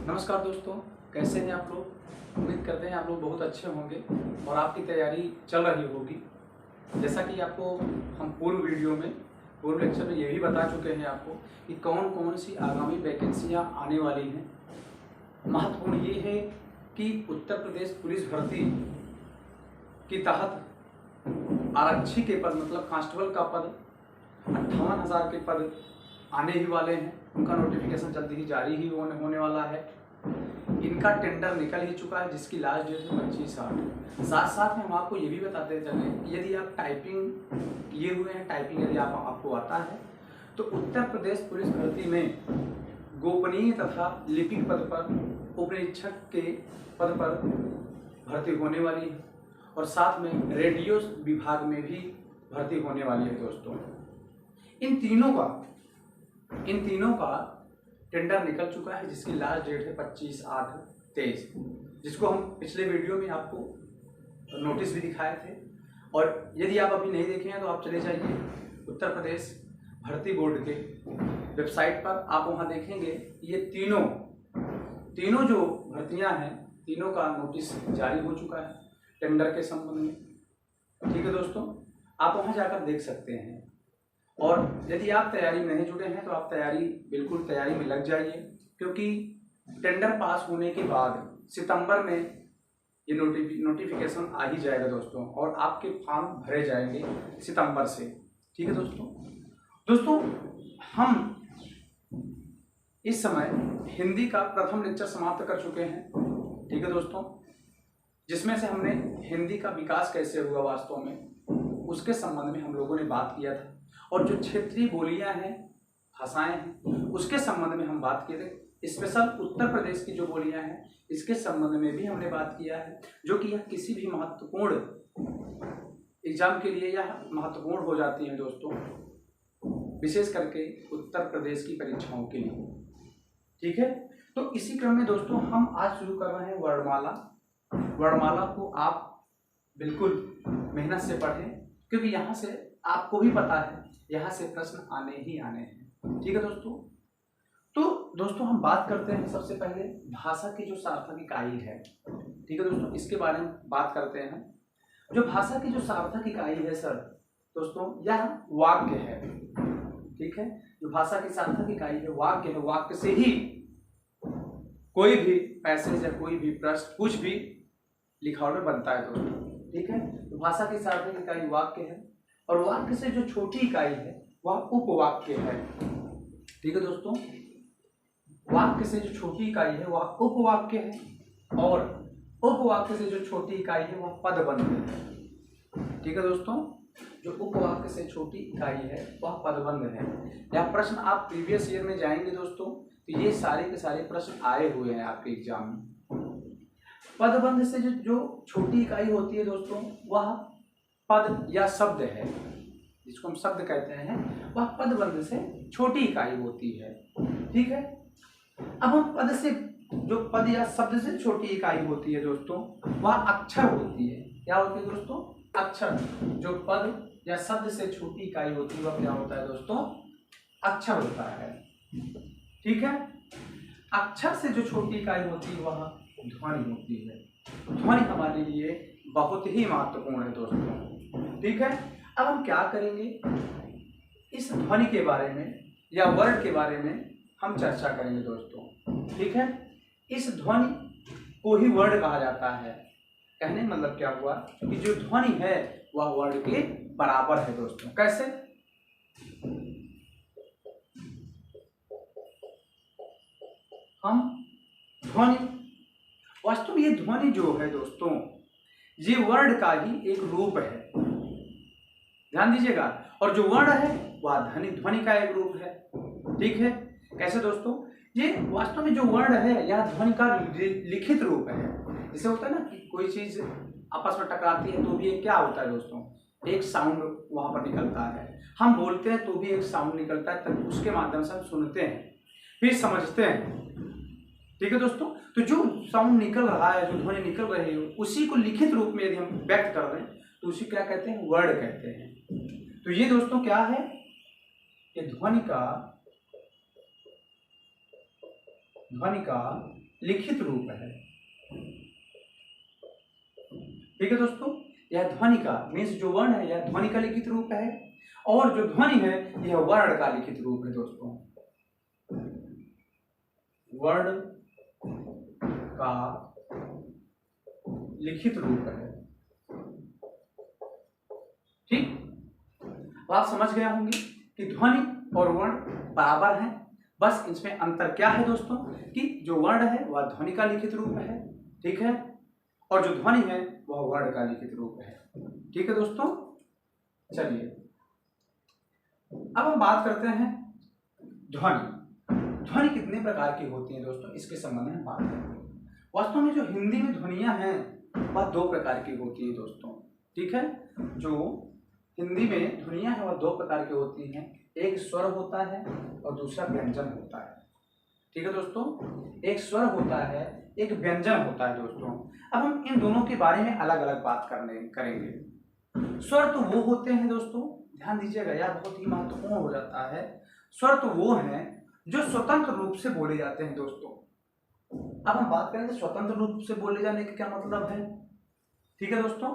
नमस्कार दोस्तों, कैसे हैं आप लोग। उम्मीद करते हैं आप लोग बहुत अच्छे होंगे और आपकी तैयारी चल रही होगी। जैसा कि आपको हम पूर्व लेक्चर में ये भी बता चुके हैं आपको कि कौन कौन सी आगामी वैकेंसियां आने वाली हैं। महत्वपूर्ण ये है कि उत्तर प्रदेश पुलिस भर्ती के तहत आरक्षी के पद मतलब कांस्टेबल का पद 58,000 के पद आने ही वाले हैं। उनका नोटिफिकेशन जल्दी ही जारी ही होने वाला है। इनका टेंडर निकल ही चुका है जिसकी लास्ट डेट है 25/8। साथ साथ में हम आपको ये भी बताते चलें, यदि आप टाइपिंग किए हुए हैं, टाइपिंग यदि आपको आता है तो उत्तर प्रदेश पुलिस भर्ती में गोपनीय तथा लिपिक पद पर उपनिरीक्षक के पद पर भर्ती होने वाली है और साथ में रेडियो विभाग में भी भर्ती होने वाली है दोस्तों। इन तीनों का टेंडर निकल चुका है जिसकी लास्ट डेट है 25/8/23, जिसको हम पिछले वीडियो में आपको नोटिस भी दिखाए थे। और यदि आप अभी नहीं देखे हैं तो आप चले जाइए उत्तर प्रदेश भर्ती बोर्ड के वेबसाइट पर, आप वहां देखेंगे ये तीनों जो भर्तियां हैं, तीनों का नोटिस जारी हो चुका है टेंडर के संबंध में। ठीक है दोस्तों, आप वहां जाकर देख सकते हैं। और यदि आप तैयारी में नहीं जुटे हैं तो आप बिल्कुल तैयारी में लग जाइए, क्योंकि टेंडर पास होने के बाद सितंबर में ये नोटिफिकेशन आ ही जाएगा दोस्तों और आपके फॉर्म भरे जाएंगे सितंबर से। ठीक है दोस्तों, हम इस समय हिंदी का प्रथम लेक्चर समाप्त कर चुके हैं। ठीक है दोस्तों, जिसमें से हमने हिंदी का विकास कैसे हुआ वास्तव में उसके संबंध में हम लोगों ने बात किया था, और जो क्षेत्रीय बोलियां हैं, भाषाएं हैं, उसके संबंध में हम बात किए थे। स्पेशल उत्तर प्रदेश की जो बोलियां हैं इसके संबंध में भी हमने बात किया है, जो कि यह किसी भी महत्वपूर्ण एग्जाम के लिए यह महत्वपूर्ण हो जाती है दोस्तों, विशेष करके उत्तर प्रदेश की परीक्षाओं के लिए। ठीक है, तो इसी क्रम में दोस्तों हम आज शुरू कर रहे हैं वर्णमाला को आप बिल्कुल मेहनत से पढ़ें, क्योंकि यहाँ से आपको भी पता है यहाँ से प्रश्न आने ही आने हैं। ठीक है दोस्तों, तो दोस्तों हम बात करते हैं सबसे पहले भाषा की जो सार्थक इकाई है। ठीक है दोस्तों, इसके बारे में बात करते हैं। जो भाषा की जो सार्थक इकाई है सर दोस्तों, यह वाक्य है। ठीक है, जो भाषा की सार्थक इकाई है वाक्य है। वाक्य से ही कोई भी पैसेज या कोई भी प्रश्न कुछ भी लिखावट में बनता है दोस्तों। ठीक है, तो भाषा की सार्थक इकाई वाक्य है और वाक्य से जो छोटी इकाई है वह उपवाक्य है। ठीक है दोस्तों, वाक्य से जो छोटी इकाई है वह उपवाक्य है और उपवाक्य से जो छोटी इकाई है वह पदबंध है। ठीक है दोस्तों, जो उपवाक्य से छोटी इकाई है वह पदबंध है। यह प्रश्न आप प्रीवियस ईयर में जाएंगे दोस्तों तो ये सारे के सारे प्रश्न आए हुए हैं आपके एग्जाम में। पदबंध से जो छोटी इकाई होती है दोस्तों वह पद या शब्द है, जिसको हम शब्द कहते हैं, वह पदबंध से छोटी इकाई होती है। ठीक है, अब हम पद से जो पद या शब्द से छोटी इकाई होती है दोस्तों वह अक्षर होती है। क्या होती है दोस्तों? अक्षर। जो पद या शब्द से छोटी इकाई होती है वह क्या होता है दोस्तों? अक्षर होता है। ठीक है, अक्षर से जो छोटी इकाई होती है वह ध्वनि होती है। ध्वनि हमारे लिए बहुत ही महत्वपूर्ण है दोस्तों। ठीक है, अब हम क्या करेंगे, इस ध्वनि के बारे में या वर्ड के बारे में हम चर्चा करेंगे दोस्तों। ठीक है, इस ध्वनि को ही वर्ड कहा जाता है। कहने का मतलब क्या हुआ कि जो ध्वनि है वह वर्ड के बराबर है दोस्तों। कैसे? हम ध्वनि, वास्तव में ये ध्वनि जो है दोस्तों ये वर्ड का ही एक रूप है, ध्यान दीजिएगा। और जो वर्ण है वह ध्वनि का एक रूप है। ठीक है, कैसे दोस्तों? ये वास्तव में जो वर्ण है यह ध्वनि का लिखित रूप है। जैसे होता है ना कि कोई चीज आपस में टकराती है तो भी एक क्या होता है दोस्तों, एक साउंड वहां पर निकलता है। हम बोलते हैं तो भी एक साउंड निकलता है, तब उसके माध्यम से हम सुनते हैं फिर समझते हैं। ठीक है दोस्तों, तो जो साउंड निकल रहा है, जो ध्वनि निकल रही है, उसी को लिखित रूप में यदि हम व्यक्त कर रहे हैं तो उसी क्या कहते हैं? वर्ड कहते हैं। तो ये दोस्तों क्या है? ये ध्वनि का लिखित रूप है। ठीक है दोस्तों, यह ध्वनि का मीन्स जो वर्ण है यह ध्वनि का लिखित रूप है, और जो ध्वनि है यह वर्ण का लिखित रूप है दोस्तों। वर्ण का लिखित रूप है। ठीक, तो आप समझ गए होंगे कि ध्वनि और वर्ण बराबर हैं, बस इसमें अंतर क्या है दोस्तों कि जो वर्ण है वह ध्वनि का लिखित रूप है, ठीक है, और जो ध्वनि है वह वर्ण का लिखित रूप है। ठीक है दोस्तों, चलिए अब हम बात करते हैं ध्वनि। ध्वनि कितने प्रकार की होती हैं दोस्तों, इसके संबंध में बात करेंगे। वास्तव में जो हिंदी में ध्वनियां हैं वह दो प्रकार की होती है दोस्तों। ठीक है, जो हिंदी में ध्वनियां हैं वह दो प्रकार की होती हैं, एक स्वर होता है और दूसरा व्यंजन होता है। ठीक है दोस्तों, एक स्वर होता है, एक व्यंजन होता है दोस्तों। अब हम इन दोनों के बारे में अलग अलग बात करेंगे। स्वर तो वो होते हैं दोस्तों, ध्यान दीजिएगा, यह बहुत ही महत्वपूर्ण हो जाता है। स्वर तो वो हैं जो स्वतंत्र रूप से बोले जाते हैं दोस्तों। अब हम बात करेंगे स्वतंत्र रूप से बोले जाने का क्या मतलब है। ठीक है दोस्तों,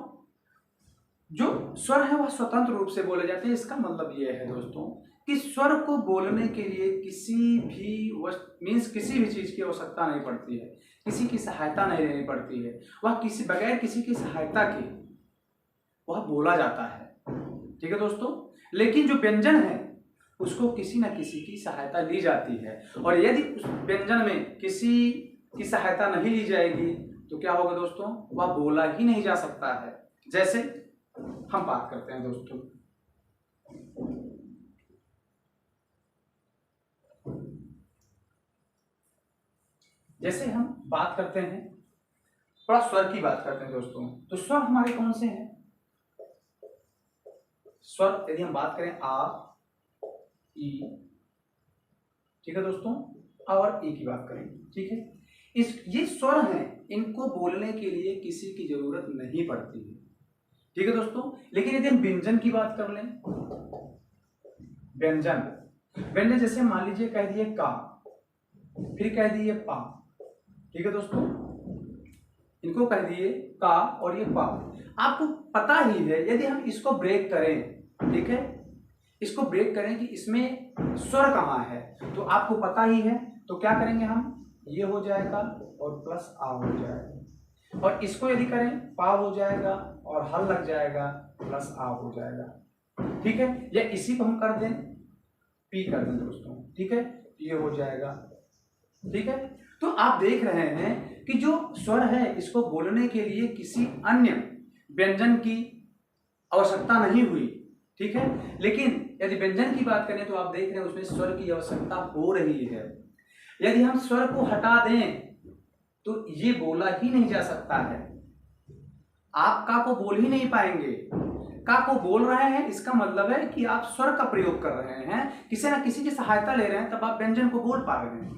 जो स्वर है वह स्वतंत्र रूप से बोले जाते हैं। इसका मतलब यह है दोस्तों कि स्वर को बोलने के लिए किसी भी चीज की आवश्यकता नहीं पड़ती है, किसी की सहायता नहीं लेनी पड़ती है, वह बगैर किसी की सहायता के वह बोला जाता है। ठीक है दोस्तों, लेकिन जो व्यंजन है उसको किसी न किसी की सहायता ली जाती है, और यदि उस व्यंजन में किसी की सहायता नहीं ली जाएगी तो क्या होगा दोस्तों, वह बोला ही नहीं जा सकता है। जैसे हम बात करते हैं दोस्तों, जैसे हम बात करते हैं थोड़ा स्वर की बात करते हैं दोस्तों। तो स्वर हमारे कौन से हैं? स्वर यदि हम बात करें आ, ई, ठीक है दोस्तों, आ और ई की बात करें, ठीक है, ये स्वर हैं, इनको बोलने के लिए किसी की जरूरत नहीं पड़ती है। ठीक है दोस्तों, लेकिन यदि हम व्यंजन की बात कर लें, व्यंजन जैसे मान लीजिए कह दिए का, फिर कह दिए पा, ठीक है दोस्तों, इनको कह दिए का और ये पा। आपको पता ही है यदि हम इसको ब्रेक करें, ठीक है, इसको ब्रेक करें कि इसमें स्वर कहाँ है, तो आपको पता ही है, तो क्या करेंगे हम, ये हो जाएगा और प्लस आ हो जाएगा, और इसको यदि करें पा हो जाएगा और हल लग जाएगा प्लस आ हो जाएगा। ठीक है, या इसी को हम कर दें पी कर दें दोस्तों, ठीक है, ये हो जाएगा। ठीक है, तो आप देख रहे हैं कि जो स्वर है इसको बोलने के लिए किसी अन्य व्यंजन की आवश्यकता नहीं हुई। ठीक है, लेकिन यदि व्यंजन की बात करें तो आप देख रहे हैं उसमें स्वर की आवश्यकता हो रही है। यदि हम स्वर को हटा दें तो ये बोला ही नहीं जा सकता है, आप का को बोल ही नहीं पाएंगे। का को बोल रहे हैं इसका मतलब है कि आप स्वर का प्रयोग कर रहे हैं, किसी ना किसी की सहायता ले रहे हैं, तब आप व्यंजन को बोल पा रहे हैं।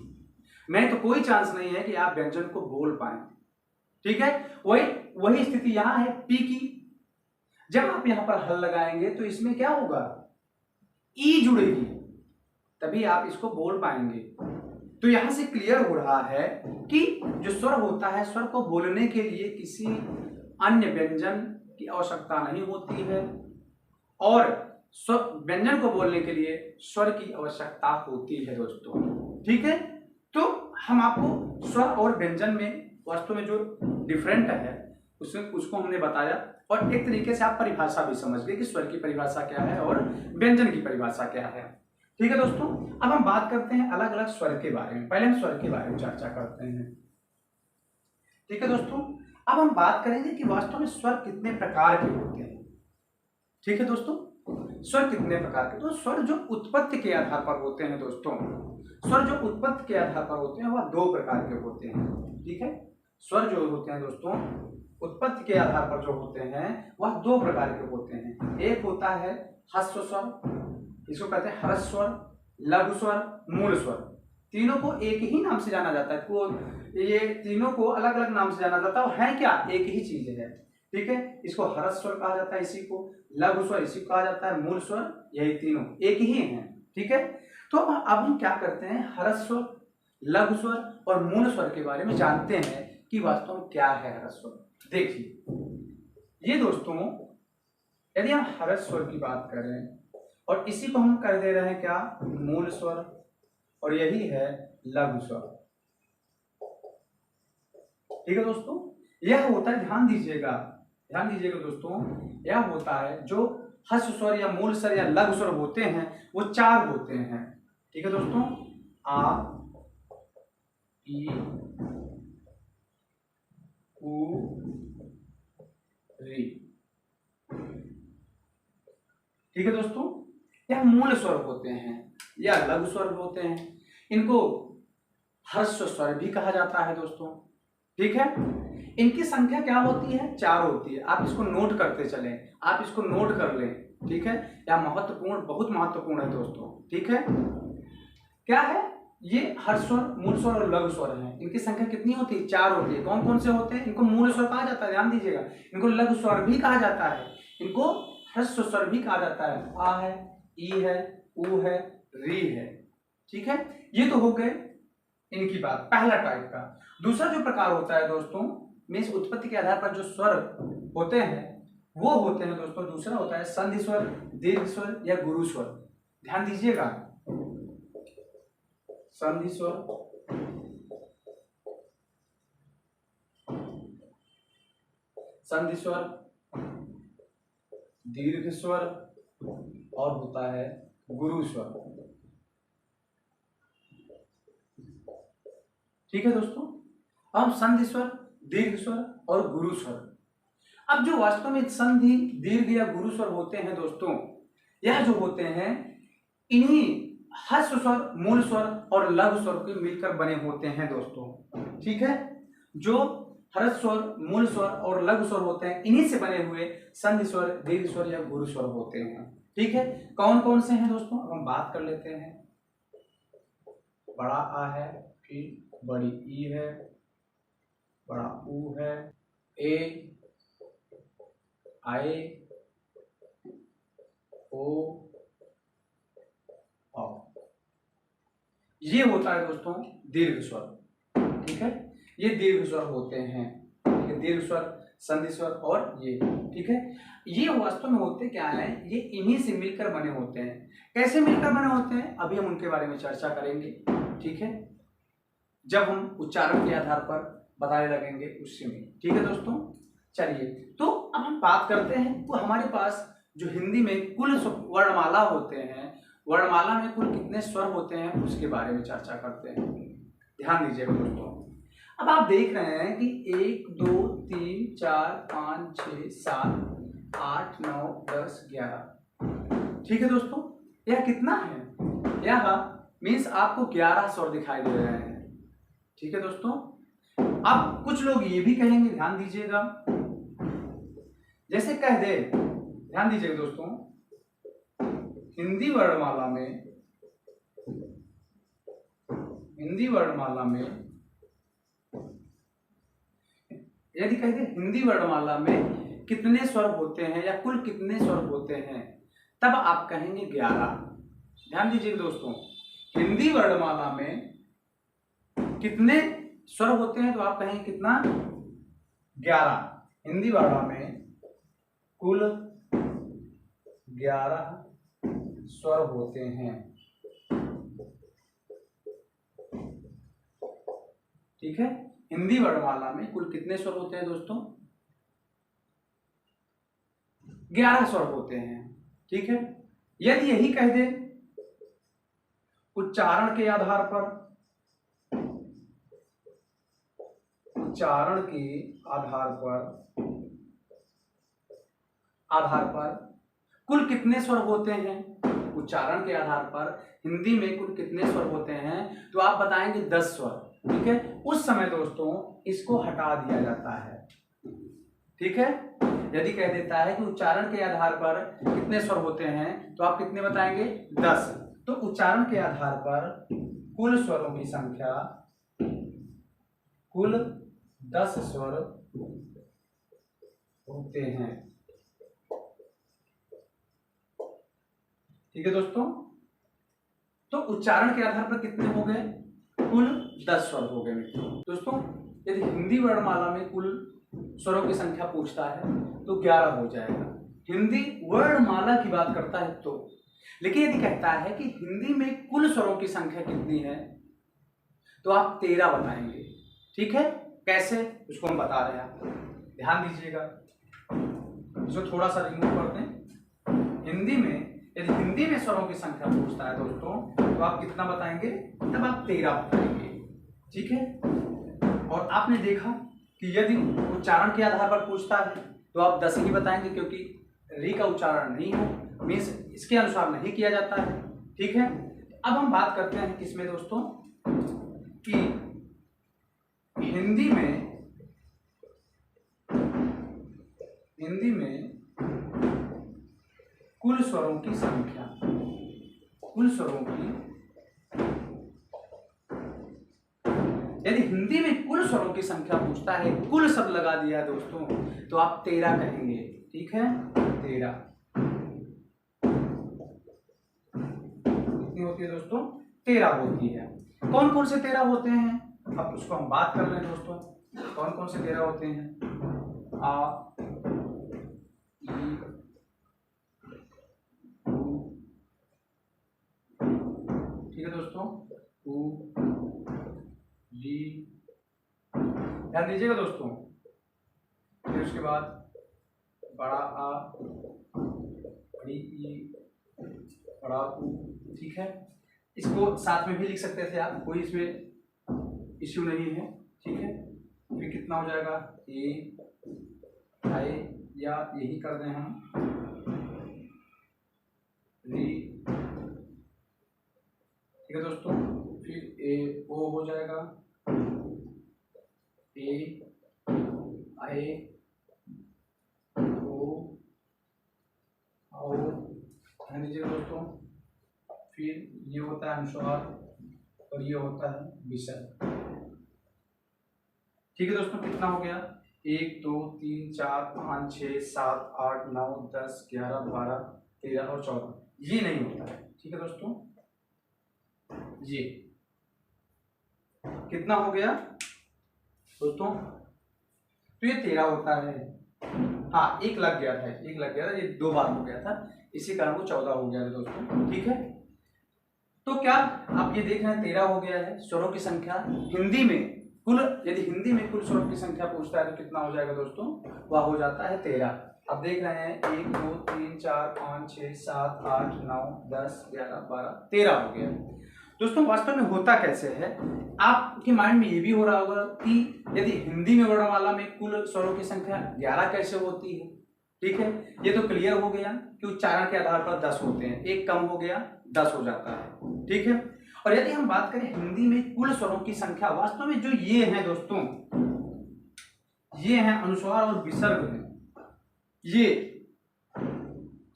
नहीं तो कोई चांस नहीं है कि आप व्यंजन को बोल पाए। ठीक है, वही स्थिति यहां है पी की। जब आप यहां पर हल लगाएंगे तो इसमें क्या होगा, ई जुड़ेगी, तभी आप इसको बोल पाएंगे। तो यहां से क्लियर हो रहा है कि जो स्वर होता है, स्वर को बोलने के लिए किसी अन्य व्यंजन की आवश्यकता नहीं होती है, और व्यंजन को बोलने के लिए स्वर की आवश्यकता होती है दोस्तों। ठीक है, तो हम आपको स्वर और व्यंजन में वास्तव में जो डिफरेंट है उसको हमने बताया, और एक तरीके से आप परिभाषा भी समझ गए कि स्वर की परिभाषा क्या है और व्यंजन की परिभाषा क्या है। ठीक है दोस्तों, अब हम बात करते हैं अलग अलग स्वर के बारे में। पहले हम स्वर के बारे में चर्चा करते हैं। ठीक है दोस्तों, अब हम बात करेंगे कि वास्तव में स्वर कितने प्रकार के होते हैं। ठीक है दोस्तों, स्वर कितने प्रकार के, तो स्वर जो उत्पत्ति के आधार पर होते हैं दोस्तों, स्वर जो उत्पत्ति के आधार पर होते हैं वह दो प्रकार के होते हैं। ठीक है, स्वर जो होते हैं दोस्तों उत्पत्ति के आधार पर जो होते हैं वह दो प्रकार के होते हैं। एक होता है ह्रस्व स्वर, इसको कहते हैं ह्रस्व स्वर, लघु स्वर, मूल स्वर। तीनों को एक ही नाम से जाना जाता है, तो ये तीनों को अलग अलग नाम से जाना जाता है, और है क्या, एक ही चीज है। ठीक है, इसको ह्रस्व स्वर कहा जाता है, इसी को लघु स्वर इसी को कहा जाता है, मूल स्वर, यही तीनों एक ही हैं। ठीक है, तो अब हम क्या करते हैं, ह्रस्व स्वर लघु स्वर और मूल स्वर के बारे में जानते हैं कि वास्तव में क्या है ह्रस्व स्वर। देखिए ये दोस्तों, यदि हम ह्रस्व स्वर की बात करें और इसी को हम कर दे रहे हैं क्या, मूल स्वर, और यही है लघु स्वर। ठीक है दोस्तों, यह होता है, ध्यान दीजिएगा दोस्तों, यह होता है जो ह्रस्व स्वर या मूल स्वर या लघु स्वर होते हैं वो 4 होते हैं। ठीक है दोस्तों, आ, ई, उ, री। ठीक है दोस्तों, यह मूल स्वर होते हैं या लघु स्वर होते हैं। इनको ह्रस्व स्वर भी कहा जाता है दोस्तों। ठीक है, इनकी संख्या क्या होती है, 4 होती है। आप इसको नोट करते चलें, आप इसको नोट कर लें। ठीक है, यह महत्वपूर्ण, बहुत महत्वपूर्ण है दोस्तों। ठीक है, क्या है ये, ह्रस्व स्वर, मूल स्वर और लघु स्वर हैं। इनकी संख्या कितनी होती है, 4 होती है। कौन कौन से होते हैं, इनको मूल स्वर कहा जाता है, ध्यान दीजिएगा। इनको लघु स्वर भी कहा जाता है, इनको ह्रस्व स्वर भी कहा जाता है। आ है, ई है, उ है, री है। ठीक है, ये तो हो गए इनकी बात, पहला टाइप का। दूसरा जो प्रकार होता है दोस्तों, मीन्स उत्पत्ति के आधार पर जो स्वर होते हैं वो होते हैं दोस्तों, दूसरा होता है संधि स्वर, दीर्घ स्वर या गुरु स्वर। ध्यान दीजिएगा, संधि स्वर, दीर्घ स्वर और होता है गुरु स्वर। ठीक है दोस्तों, अब संधि स्वर, दीर्घ स्वर और गुरु स्वर। अब जो वास्तव में संधि, दीर्घ या गुरु स्वर होते हैं दोस्तों, यह जो होते हैं इन्हीं ह्रस्व स्वर, मूल स्वर और लघु स्वर के मिलकर बने होते हैं दोस्तों। ठीक है, जो ह्रस्व स्वर, मूल स्वर और लघु स्वर होते हैं इन्हीं से बने हुए संधि स्वर, दीर्घ स्वर या गुरु स्वर होते हैं। ठीक है, कौन कौन से हैं दोस्तों, अब हम बात कर लेते हैं। बड़ा आ है, फिर बड़ी ई है, बड़ा ऊ है, ए, आए, ओ, औ। ये होता है दोस्तों दीर्घ स्वर। ठीक है, ये दीर्घ स्वर होते हैं। ठीक है, दीर्घ स्वर, संधि स्वर और ये। ठीक है, ये वास्तव में होते क्या है, ये इन्हीं से मिलकर बने होते हैं। कैसे मिलकर बने होते हैं, अभी हम उनके बारे में चर्चा करेंगे। ठीक है, जब हम उच्चारण के आधार पर बताने लगेंगे उससे में। ठीक है दोस्तों, चलिए तो अब हम बात करते हैं, तो हमारे पास जो हिंदी में कुल वर्णमाला होते हैं, वर्णमाला में कुल कितने स्वर होते हैं उसके बारे में चर्चा करते हैं। ध्यान दीजिएगा दोस्तों, अब आप देख रहे हैं कि 1 2 3 4 5 6 7 8 9 10 11। ठीक है दोस्तों, यह कितना है, यह मीन्स आपको 11 स्वर दिखाई दे रहे हैं। ठीक है दोस्तों, अब कुछ लोग ये भी कहेंगे, ध्यान दीजिएगा, जैसे कह दे, ध्यान दीजिएगा दोस्तों, हिंदी वर्णमाला में यदि कह दे हिंदी वर्णमाला में कितने स्वर होते हैं या कुल कितने स्वर होते हैं, तब आप कहेंगे 11। ध्यान दीजिएगा दोस्तों, हिंदी वर्णमाला में कितने स्वर होते हैं तो आप कहेंगे कितना, 11। हिंदी वर्णमाला में कुल 11 स्वर होते हैं। ठीक है, हिंदी वर्णमाला में कुल कितने स्वर होते हैं दोस्तों, 11 स्वर होते हैं। ठीक है, यदि यही कह दे उच्चारण के आधार पर, कुल कितने स्वर होते हैं, उच्चारण के आधार पर हिंदी में कुल कितने स्वर होते हैं, तो आप बताएंगे 10 स्वर। ठीक है, उस समय दोस्तों इसको हटा दिया जाता है। ठीक है, यदि कह देता है कि उच्चारण के आधार पर कितने स्वर होते हैं तो आप कितने बताएंगे, 10। तो उच्चारण के आधार पर कुल स्वरों की संख्या, कुल 10 स्वर होते हैं। ठीक है दोस्तों, तो उच्चारण के आधार पर कितने हो गए, कुल 10 स्वर हो गए मित्रों। दोस्तों यदि हिंदी वर्णमाला में कुल स्वरों की संख्या पूछता है तो 11 हो जाएगा, हिंदी वर्णमाला की बात करता है तो। लेकिन यदि कहता है कि हिंदी में कुल स्वरों की संख्या कितनी है तो आप 13 बताएंगे। ठीक है, कैसे उसको हम बता रहे हैं, ध्यान दीजिएगा। इसको थोड़ा सा रिमूव करते हैं। हिंदी में यदि हिंदी में स्वरों की संख्या पूछता है दोस्तों तो आप कितना बताएंगे, तब आप 13 बताएंगे। ठीक है, और आपने देखा कि यदि उच्चारण के आधार पर पूछता है तो आप 10 ही बताएंगे, क्योंकि री का उच्चारण नहीं हो, मीन्स इसके अनुसार नहीं किया जाता है। ठीक है, अब हम बात करते हैं किसमें दोस्तों, कि हिंदी में कुल स्वरों की संख्या, कुल स्वरों की, यदि हिंदी में कुल स्वरों की संख्या पूछता है, कुल शब्द लगा दिया है दोस्तों, तो आप 13 कहेंगे। ठीक है, 13 कितनी होती है दोस्तों, 13 होती है। कौन कौन से 13 होते हैं, अब उसको हम बात कर रहे हैं दोस्तों। कौन कौन से 13 होते हैं, आ, ई, उ, ठीक है दोस्तों, उ, जी, ध्यान दीजिएगा दोस्तों। फिर उसके बाद बड़ा आ, बड़ी ई, बड़ा ऊ। ठीक है, इसको साथ में भी लिख सकते थे आप, कोई इसमें इश्यू नहीं है। ठीक है, फिर कितना हो जाएगा, ए, आई, या यही कर दें हम, री। ठीक है दोस्तों, फिर ए, ओ हो जाएगा, ए, आए, ओ, आओ। ध्यान दीजिएगा दोस्तों। फिर ये होता है अनुस्वार और ये होता है विसर्ग। ठीक है दोस्तों, कितना हो गया, 1 2 3 4 5 6 7 8 9 10 11 12 13 और 14, ये नहीं होता है। ठीक है दोस्तों, ये कितना हो गया दोस्तों, तो ये 13 होता है। हाँ, एक लग गया था, एक लग गया था, ये 2 बार हो गया था, इसी कारण वो 14 हो गया था दोस्तों। ठीक है, तो क्या आप ये देख रहे हैं 13 हो गया है स्वरों की संख्या। हिंदी में कुल, यदि हिंदी में कुल स्वरों की संख्या पूछता है तो कितना हो जाएगा दोस्तों, वह हो जाता है 13। अब देख रहे हैं 1 2 3 4 5 6 7 8 9 10 11 12 13 हो गया दोस्तों। वास्तव में होता कैसे है, आपके माइंड में ये भी हो रहा होगा कि यदि हिंदी में वर्णमाला में कुल स्वरों की संख्या 11 कैसे होती है। ठीक है, ये तो क्लियर हो गया कि उच्चारण के आधार पर 10 होते हैं, एक कम हो गया 10 हो जाता है। ठीक है, और यदि हम बात करें हिंदी में कुल स्वरों की संख्या, वास्तव में जो ये हैं दोस्तों, ये हैं अनुस्वार और विसर्ग हैं, ये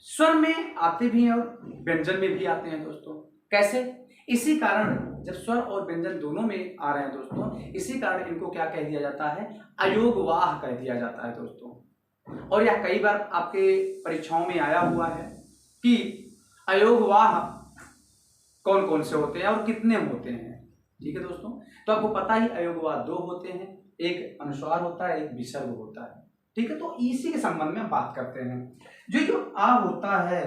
स्वर में आते भी हैं और व्यंजन में भी आते हैं दोस्तों। कैसे, इसी कारण जब स्वर और व्यंजन दोनों में आ रहे हैं दोस्तों, इसी कारण इनको क्या कह दिया जाता है, अयोगवाह कह दिया जाता है दोस्तों। और यह कई बार आपके परीक्षाओं में आया हुआ है कि अयोगवाह कौन कौन से होते हैं और कितने होते हैं। ठीक है दोस्तों, तो आपको पता ही अयोगवाह 2 होते हैं, एक अनुस्वार होता है, एक विसर्ग होता है। ठीक है, तो इसी के संबंध में हम बात करते हैं। जो आ होता है,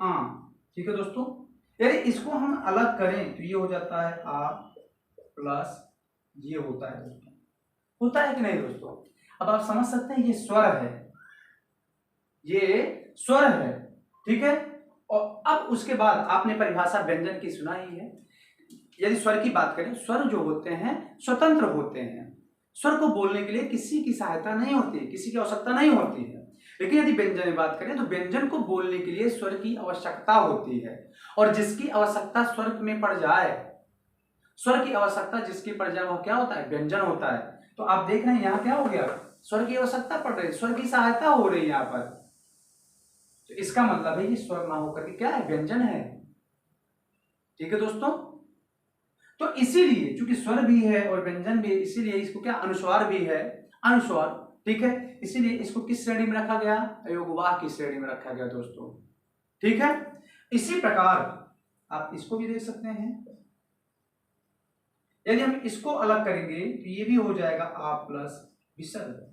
आ, ठीक है दोस्तों, यदि इसको हम अलग करें तो ये हो जाता है आ प्लस ये होता है दोस्तों, होता है कि नहीं दोस्तों। अब आप समझ सकते हैं ये स्वर है, ये स्वर है। ठीक है, और अब उसके बाद आपने परिभाषा व्यंजन की सुना ही है। यदि स्वर की बात करें, स्वर जो होते हैं स्वतंत्र होते हैं, स्वर को बोलने के लिए किसी की सहायता नहीं होती, किसी की आवश्यकता नहीं होती है। लेकिन यदि व्यंजन की बात करें तो व्यंजन को बोलने के लिए स्वर की आवश्यकता होती है, और जिसकी आवश्यकता स्वर में पड़ जाए, स्वर की आवश्यकता जिसकी पड़ जाए वह क्या होता है, व्यंजन होता है। तो आप देख रहे हैं यहाँ क्या हो गया, स्वर की आवश्यकता पड़ रही है, स्वर की सहायता हो रही है यहाँ पर, तो इसका मतलब है कि स्वर ना होकर के क्या है, व्यंजन है। ठीक है दोस्तों, तो इसीलिए चूंकि स्वर भी है और व्यंजन भी है, इसीलिए इसको क्या, अनुस्वार भी है, अनुस्वार। ठीक है, इसीलिए इसको किस श्रेणी में रखा गया, अयोगवाह की श्रेणी में रखा गया दोस्तों। ठीक है, इसी प्रकार आप इसको भी देख सकते हैं, यदि हम इसको अलग करेंगे तो ये भी हो जाएगा आ प्लस विसर्ग।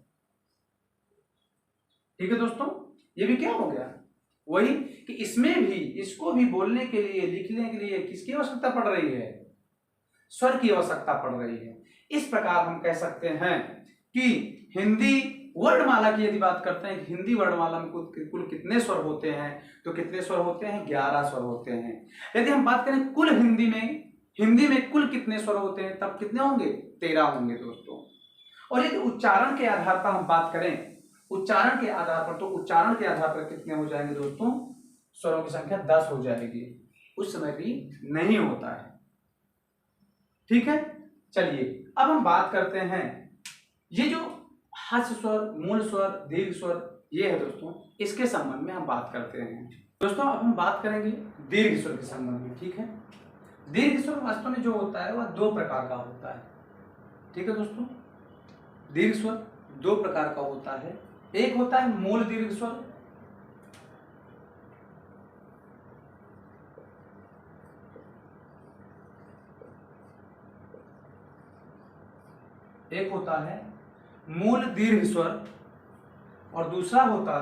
ठीक है दोस्तों, ये भी क्या हो गया, वही कि इसमें भी इसको भी बोलने के लिए लिखने के लिए किसकी आवश्यकता पड़ रही है, स्वर की आवश्यकता पड़ रही है। इस प्रकार हम कह सकते हैं कि हिंदी वर्णमाला की यदि बात करते हैं, हिंदी वर्णमाला में कुल कितने स्वर होते हैं, तो कितने स्वर होते हैं, 11 स्वर होते हैं। यदि हम बात करें कुल हिंदी में कुल कितने स्वर होते हैं, तब कितने होंगे, 13 होंगे दोस्तों। और यदि उच्चारण के आधार पर हम बात करें, उच्चारण के आधार पर, तो उच्चारण के आधार पर कितने हो जाएंगे दोस्तों, स्वरों की संख्या 10 हो जाएगी। उस समय भी नहीं होता है। ठीक है, चलिए अब हम बात करते हैं ये जो ह्रस्व स्वर, मूल स्वर, दीर्घ स्वर, ये है दोस्तों, इसके संबंध में हम बात करते हैं। दोस्तों अब हम बात करेंगे दीर्घ स्वर के संबंध में। ठीक है, दीर्घ स्वर वास्तव में जो होता है वह 2 प्रकार का होता है। ठीक है दोस्तों, दीर्घ स्वर 2 प्रकार का होता है। एक होता है मूल दीर्घ स्वर, एक होता है मूल दीर्घ स्वर और दूसरा होता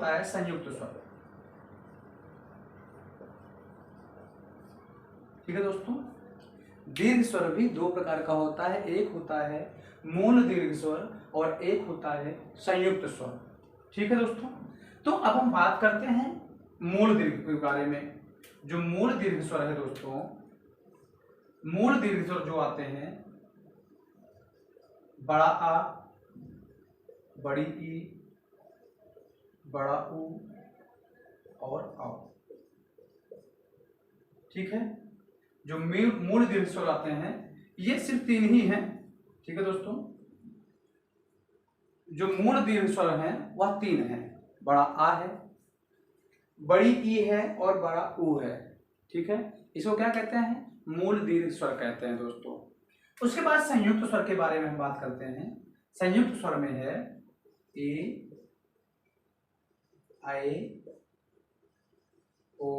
है संयुक्त स्वर। ठीक है दोस्तों, दीर्घ स्वर भी 2 प्रकार का होता है। एक होता है मूल दीर्घ स्वर और एक होता है संयुक्त स्वर। ठीक है दोस्तों, तो अब हम बात करते हैं मूल दीर्घ के बारे में। जो मूल दीर्घ स्वर है दोस्तों, मूल दीर्घ स्वर जो आते हैं, बड़ा आ, बड़ी ई, बड़ा ऊ और औ। ठीक है, जो मूल दीर्घ स्वर आते हैं ये सिर्फ 3 ही हैं। ठीक है दोस्तों, जो मूल दीर्घ स्वर हैं वह 3 हैं, बड़ा आ है, बड़ी ई है और बड़ा ऊ है। ठीक है, इसको क्या कहते हैं, मूल दीर्घ स्वर कहते हैं दोस्तों। उसके बाद संयुक्त स्वर के बारे में हम बात करते हैं। संयुक्त स्वर में है ए, आई, ओ,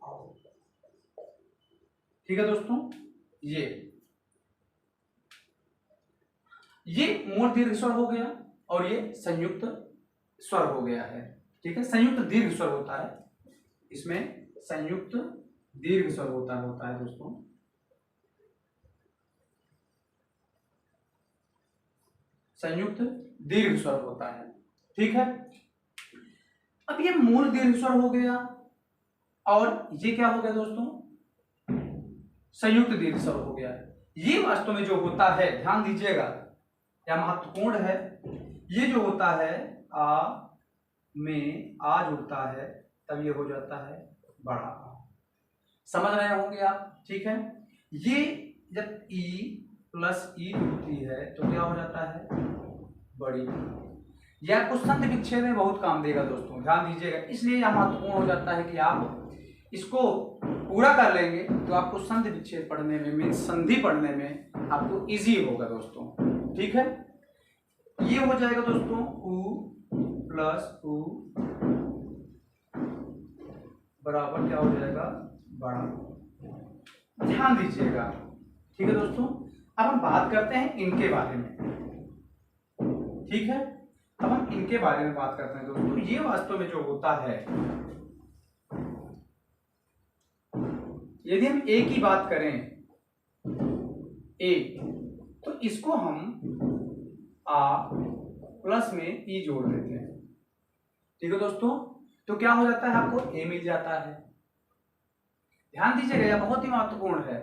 औ। ठीक है दोस्तों, ये मूल दीर्घ स्वर हो गया और ये संयुक्त स्वर हो गया है। ठीक है, संयुक्त दीर्घ स्वर होता है, इसमें संयुक्त दीर्घ स्वर होता है दोस्तों। संयुक्त दीर्घ स्वर होता है। ठीक है, अब ये मूल दीर्घ स्वर हो गया और ये क्या हो गया दोस्तों, संयुक्त दीर्घ स्वर हो गया। ये वास्तव में जो होता है, ध्यान दीजिएगा, यह महत्वपूर्ण है। ये जो होता है आ में आ जुड़ता है तब ये हो जाता है बड़ा आ। समझ रहे होंगे आप। ठीक है, ये जब ई प्लस ई जुड़ती है तो क्या हो जाता है, बड़ी। यह आपको संधि विच्छेद में बहुत काम देगा दोस्तों, ध्यान दीजिएगा। इसलिए यह महत्वपूर्ण हो जाता है कि आप इसको पूरा कर लेंगे तो आपको संधि विच्छेद पढ़ने में, मीन्स संधि पढ़ने में आपको इजी होगा दोस्तों। ठीक है, ये हो जाएगा दोस्तों उ प्लस उ बराबर क्या हो जाएगा, बड़ा। ध्यान दीजिएगा। ठीक है दोस्तों, अब हम बात करते हैं इनके बारे में। ठीक है, अब हम इनके बारे में बात करते हैं दोस्तों। ये वास्तव में जो होता है, यदि हम ए की बात करें, ए, तो इसको हम आ प्लस में ई जोड़ देते हैं। ठीक है दोस्तों, तो क्या हो जाता है, आपको ए मिल जाता है। ध्यान दीजिएगा, यह बहुत ही महत्वपूर्ण है।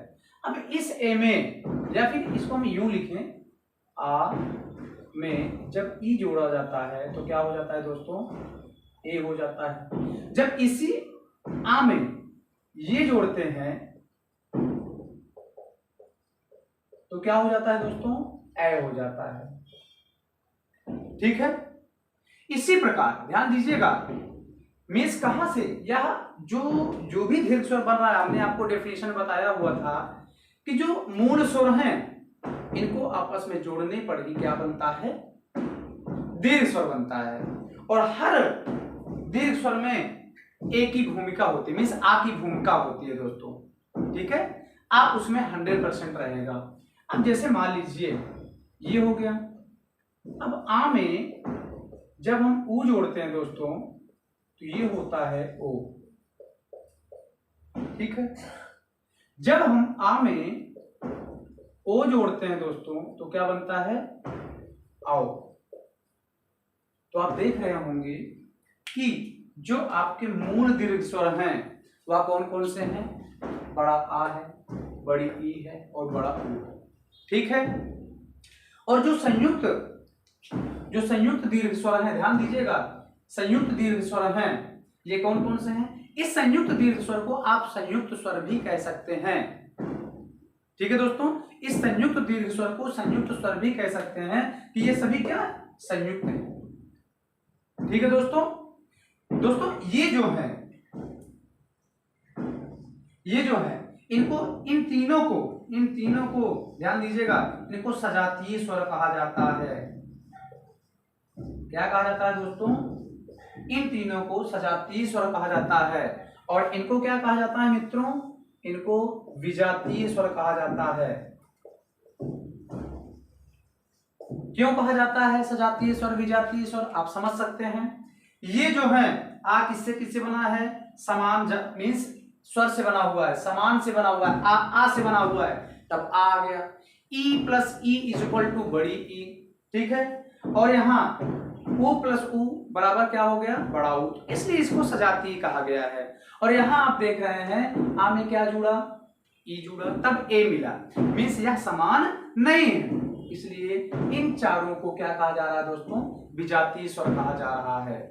अब इस ए में, या फिर इसको हम यूं लिखें, आ में जब ई जोड़ा जाता है तो क्या हो जाता है दोस्तों, ए हो जाता है। जब इसी आ में ये जोड़ते हैं तो क्या हो जाता है दोस्तों, ए हो जाता है। ठीक है, इसी प्रकार ध्यान दीजिएगा, मीन्स कहां से, यह जो भी दीर्घ स्वर बन रहा है, हमने आपको डेफिनेशन बताया हुआ था कि जो मूल स्वर हैं इनको आपस में जोड़ने पर ही क्या बनता है, दीर्घ स्वर बनता है। और हर दीर्घ स्वर में ए की भूमिका होती है, मीन्स आ की भूमिका होती है दोस्तों, ठीक है। आप उसमें 100% रहेगा। अब जैसे मान लीजिए ये हो गया, अब आ में जब हम ऊ जोड़ते हैं दोस्तों तो ये होता है ओ, ठीक है। जब हम आ में ओ जोड़ते हैं दोस्तों तो क्या बनता है, आओ। तो आप देख रहे होंगे कि जो आपके मूल दीर्घ स्वर हैं वह कौन कौन से हैं, बड़ा आ है, बड़ी ई है और बड़ा ऊ है, ठीक है। और जो संयुक्त दीर्घ स्वर हैं, ध्यान दीजिएगा, संयुक्त दीर्घ स्वर हैं ये कौन कौन से हैं। इस संयुक्त दीर्घ स्वर को आप संयुक्त स्वर भी कह सकते हैं, ठीक है दोस्तों। इस संयुक्त दीर्घ स्वर को संयुक्त स्वर भी कह सकते हैं कि ये सभी क्या संयुक्त हैं, ठीक है दोस्तों। दोस्तों ये जो है इनको इन तीनों को ध्यान दीजिएगा, इनको सजातीय स्वर कहा जाता है। क्या कहा जाता है दोस्तों, इन तीनों को सजातीय स्वर कहा जाता है। और इनको क्या कहा जाता है मित्रों, इनको विजातीय स्वर कहा जाता है। क्यों कहा जाता है सजातीय स्वर विजातीय स्वर, आप समझ सकते हैं। ये जो है आ किससे बना है, समान मीन्स स्वर से बना हुआ है, समान से बना हुआ है, आ से बना हुआ है, तब आ गया। E plus E is equal to बड़ी ई, ठीक है। और यहाँ ऊ प्लस ऊ बराबर क्या हो गया, बड़ा ऊ, इसलिए इसको सजातीय कहा गया है। और यहाँ आप देख रहे हैं आ में क्या जुड़ा, ई जुड़ा, तब ए मिला, मीन्स यह समान नहीं है, इसलिए इन चारों को क्या कहा जा रहा है दोस्तों, विजातीय स्वर कहा जा रहा है।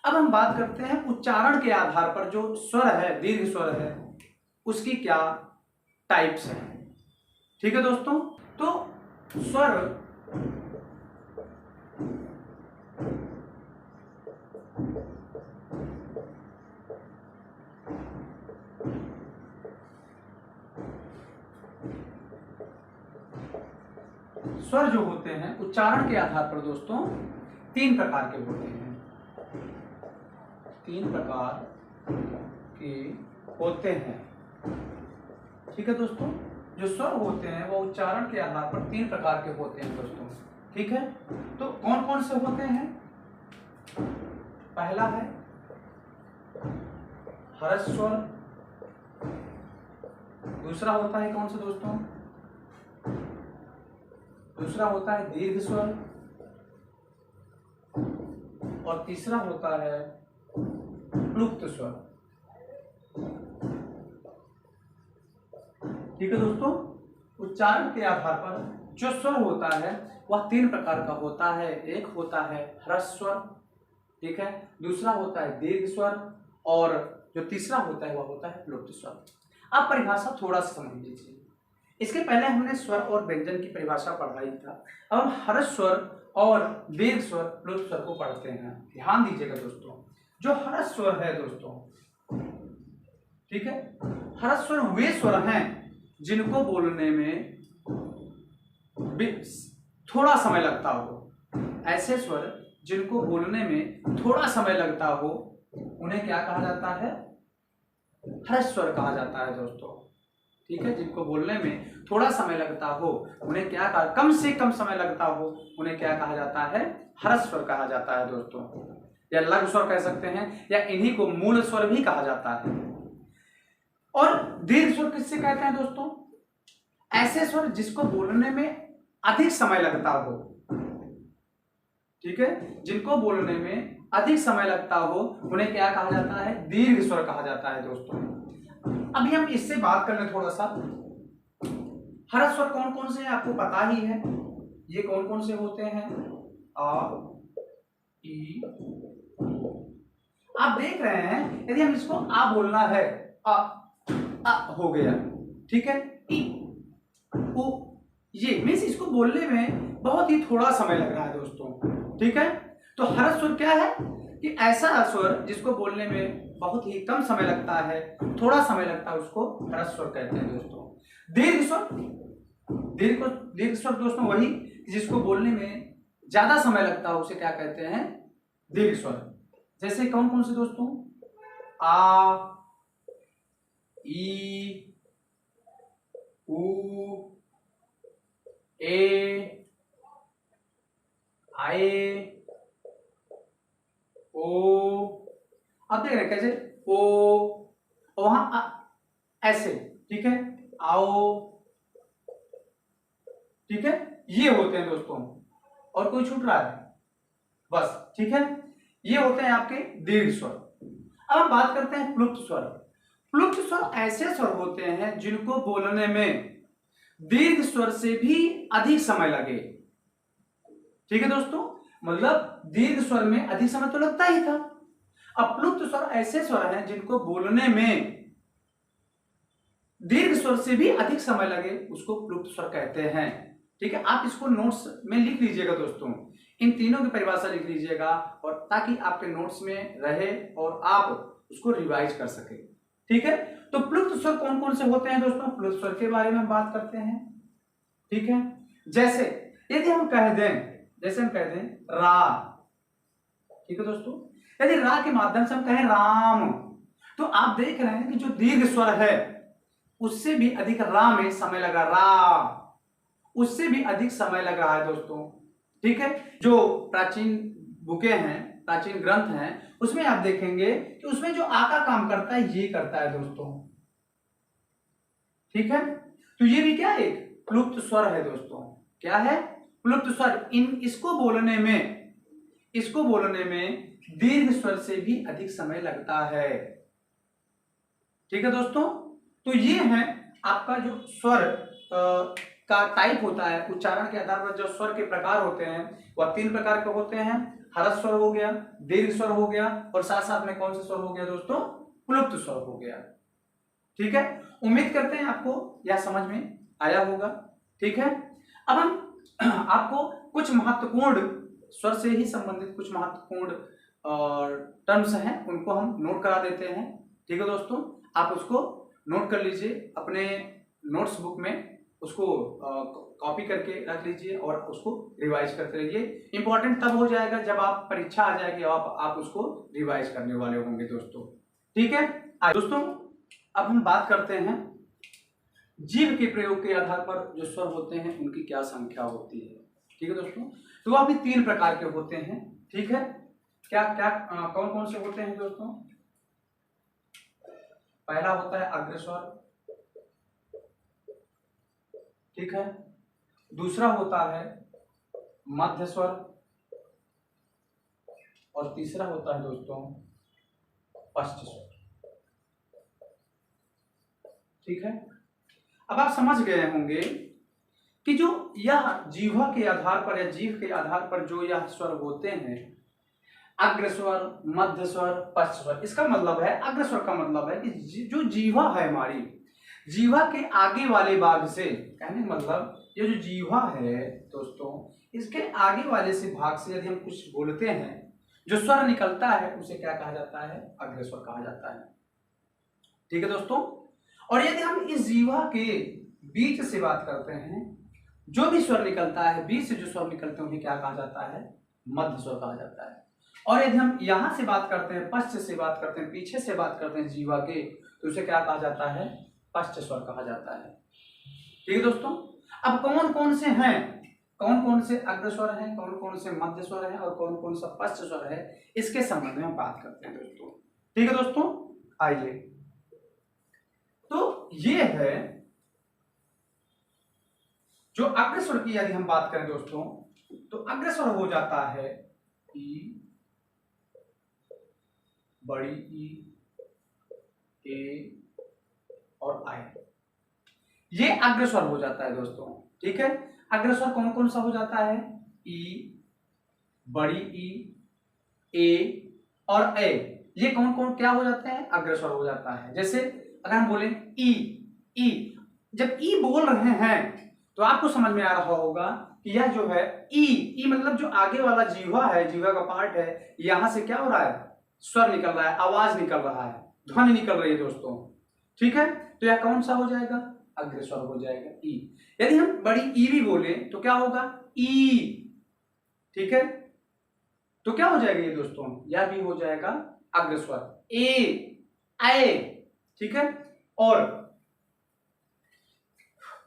अब हम बात करते हैं उच्चारण के आधार पर जो स्वर है, दीर्घ स्वर है, उसकी क्या टाइप्स हैं, ठीक है दोस्तों। तो स्वर स्वर जो होते हैं उच्चारण के आधार पर दोस्तों 3 प्रकार के होते हैं, 3 प्रकार के होते हैं, ठीक है दोस्तों। जो स्वर होते हैं वो उच्चारण के आधार पर 3 प्रकार के होते हैं दोस्तों, ठीक है। तो कौन कौन से होते हैं, पहला है हर्ष स्वर, दूसरा होता है कौन सा दोस्तों, दूसरा होता है दीर्घ स्वर, और तीसरा होता है प्लुप्त स्वर, ठीक है दोस्तों। उच्चारण के आधार पर जो स्वर होता है वह 3 प्रकार का होता है। एक होता है ह्रस्व स्वर, ठीक है, दूसरा होता है दीर्घ स्वर, और जो तीसरा होता है वह होता है प्लुप्त स्वर। आप परिभाषा थोड़ा सा समझ लीजिए। इसके पहले हमने स्वर और व्यंजन की परिभाषा पढ़ाई था, अब हम ह्रस्व स्वर और दीर्घ स्वर प्लुप्त स्वर को पढ़ते हैं। ध्यान दीजिएगा दोस्तों, जो ह्रस्व स्वर है दोस्तों, ठीक है, ह्रस्व स्वर वे स्वर हैं जिनको बोलने में थोड़ा समय लगता हो। ऐसे स्वर जिनको बोलने में थोड़ा समय लगता हो उन्हें क्या कहा जाता है, ह्रस्व स्वर कहा जाता है दोस्तों, ठीक है। जिनको बोलने में थोड़ा समय लगता हो उन्हें क्या कहा, कम से कम समय लगता हो उन्हें क्या कहा जाता है, ह्रस्व स्वर कहा जाता है दोस्तों, या लघु स्वर कह सकते हैं, या इन्हीं को मूल स्वर भी कहा जाता है। और दीर्घ स्वर किससे कहते हैं दोस्तों, ऐसे स्वर जिसको बोलने में अधिक समय लगता हो, ठीक है, जिनको बोलने में अधिक समय लगता हो उन्हें क्या कहा जाता है, दीर्घ स्वर कहा जाता है दोस्तों। अभी हम इससे बात कर लें थोड़ा सा। ह्रस्व स्वर कौन कौन से हैं आपको पता ही है, ये कौन कौन से होते हैं, आ ई। आप देख रहे हैं यदि हम इसको आ बोलना है, आ हो गया, ठीक है, ई ओ, ये मीन्स इसको बोलने में बहुत ही थोड़ा समय लग रहा है दोस्तों, ठीक है। तो ह्रस्व स्वर क्या है कि ऐसा स्वर जिसको बोलने में बहुत ही कम समय लगता है, थोड़ा समय लगता है, उसको ह्रस्व स्वर कहते हैं दोस्तों। दीर्घ स्वर, दीर्घ स्वर दोस्तों वही जिसको बोलने में ज्यादा समय लगता है उसे क्या कहते हैं, दीर्घ स्वर, जैसे कौन कौन से दोस्तों, आ, ई, ऊ, ए, आए, ओ। आप देख रहे हैं कैसे, ओ, वहां ऐसे, ठीक है, आओ, ठीक है, ये होते हैं दोस्तों। और कोई छूट रहा है, बस, ठीक है, ये होते हैं आपके दीर्घ स्वर। अब हम बात करते हैं प्लुप्त स्वर। प्लुप्त स्वर ऐसे स्वर होते हैं जिनको बोलने में दीर्घ स्वर से भी अधिक समय लगे। ठीक है दोस्तों, मतलब दीर्घ स्वर में अधिक समय तो लगता ही था। अब प्लुप्त स्वर ऐसे स्वर हैं जिनको बोलने में दीर्घ स्वर से भी अधिक समय लगे, उसको प्लुप्त स्वर कहते हैं। ठीक है, आप इसको नोट्स में लिख लीजिएगा दोस्तों, इन तीनों की परिभाषा लिख लीजिएगा, और ताकि आपके नोट्स में रहे और आप उसको रिवाइज कर सके। ठीक है, तो प्लुप्त स्वर कौन कौन से होते हैं दोस्तों, प्लुप्त स्वर के बारे में हम बात करते हैं। ठीक है, जैसे यदि हम कह दें, जैसे हम कह दें रा, ठीक है दोस्तों, यदि रा के माध्यम से हम कहें राम, तो आप देख रहे हैं कि जो दीर्घ स्वर है उससे भी अधिक रा में समय लगा, रा उससे भी अधिक समय लग रहा है दोस्तों। ठीक है, जो प्राचीन बुकें हैं, प्राचीन ग्रंथ हैं, उसमें आप देखेंगे कि उसमें जो आ का काम करता है ये करता है दोस्तों। ठीक है, तो ये भी क्या एक प्लुप्त स्वर है दोस्तों। क्या है, प्लुप्त स्वर। इसको बोलने में दीर्घ स्वर से भी अधिक समय लगता है। ठीक है दोस्तों, तो ये है आपका जो स्वर का टाइप होता है, उच्चारण के आधार पर जो स्वर के प्रकार होते हैं वह 3 प्रकार के होते हैं। हर्ष स्वर हो गया, दीर्घ स्वर हो गया, और साथ साथ में कौन सा स्वर हो गया दोस्तों, प्लुप्त स्वर हो गया। ठीक है, उम्मीद करते हैं आपको यह समझ में आया होगा। ठीक है, अब हम आपको कुछ महत्वपूर्ण स्वर से ही संबंधित कुछ महत्वपूर्ण टर्म्स हैं, उनको हम नोट करा देते हैं। ठीक है दोस्तों, आप उसको नोट कर लीजिए अपने नोट्स बुक में, उसको कॉपी करके रख लीजिए और उसको रिवाइज करते रहिए। इंपॉर्टेंट तब हो जाएगा जब आप परीक्षा आ जाएगी, आप उसको रिवाइज करने वाले होंगे दोस्तों। ठीक है दोस्तों, अब हम बात करते हैं जीभ के प्रयोग के आधार पर जो स्वर होते हैं उनकी क्या संख्या होती है। ठीक है दोस्तों, तो वह भी 3 प्रकार के होते हैं। ठीक है, क्या क्या कौन कौन से होते हैं दोस्तों, पहला होता है अग्रस्वर, ठीक है, दूसरा होता है मध्य स्वर, और तीसरा होता है दोस्तों पश्च स्वर। ठीक है, अब आप समझ गए होंगे कि जो यह जीवा के आधार पर या जीभ के आधार पर जो यह स्वर होते हैं, अग्रस्वर, मध्य स्वर, पश्च स्वर, इसका मतलब है, अग्रस्वर का मतलब है कि जो जीवा है हमारी, जीवा के आगे वाले भाग से, कहने का मतलब ये जो जीवा है दोस्तों, इसके आगे वाले से भाग से यदि हम कुछ बोलते हैं, जो स्वर निकलता है उसे क्या कहा जाता है, अग्रस्वर कहा जाता है। ठीक है दोस्तों, और यदि हम इस जीवा के बीच से बात करते हैं, जो भी स्वर निकलता है, बीच से जो स्वर निकलते हैं उन्हें क्या कहा जाता है, मध्य स्वर कहा जाता है। और यदि हम यहां से बात करते हैं, पश्च से बात करते हैं, पीछे से बात करते हैं जीवा के, तो उसे क्या कहा जाता है, पश्च स्वर कहा जाता है। ठीक है दोस्तों, अब कौन कौन से हैं, कौन कौन से अग्रस्वर हैं, कौन कौन से मध्य स्वर हैं और कौन कौन सा पश्च स्वर है, इसके संबंध में हम बात करते हैं दोस्तों। ठीक है दोस्तों, आइए, तो ये है जो अग्रस्वर की यदि हम बात करें दोस्तों, तो अग्रस्वर हो जाता है ई, बड़ी ई, ए और आई, ये अग्रस्वर हो जाता है दोस्तों। ठीक है, अग्रस्वर कौन कौन सा हो जाता है, ई, बड़ी ई, ए और ए, ये कौन कौन क्या हो जाते हैं, अग्रस्वर हो जाता है। जैसे अगर हम बोले ई, ई, जब ई बोल रहे हैं तो आपको समझ में आ रहा होगा कि यह जो है ई मतलब जो आगे वाला जीवा है, जीवा का पार्ट है, यहां से क्या हो रहा है, स्वर निकल रहा है, आवाज निकल रहा है, ध्वनि निकल रही है दोस्तों। ठीक है, तो यह कौन सा हो जाएगा, अग्रस्वर हो जाएगा, ई। यदि हम बड़ी ई भी बोले तो क्या होगा, ई। ठीक है, तो क्या हो जाएगा ये दोस्तों, यह भी हो जाएगा अग्रस्वर ए, ठीक है। और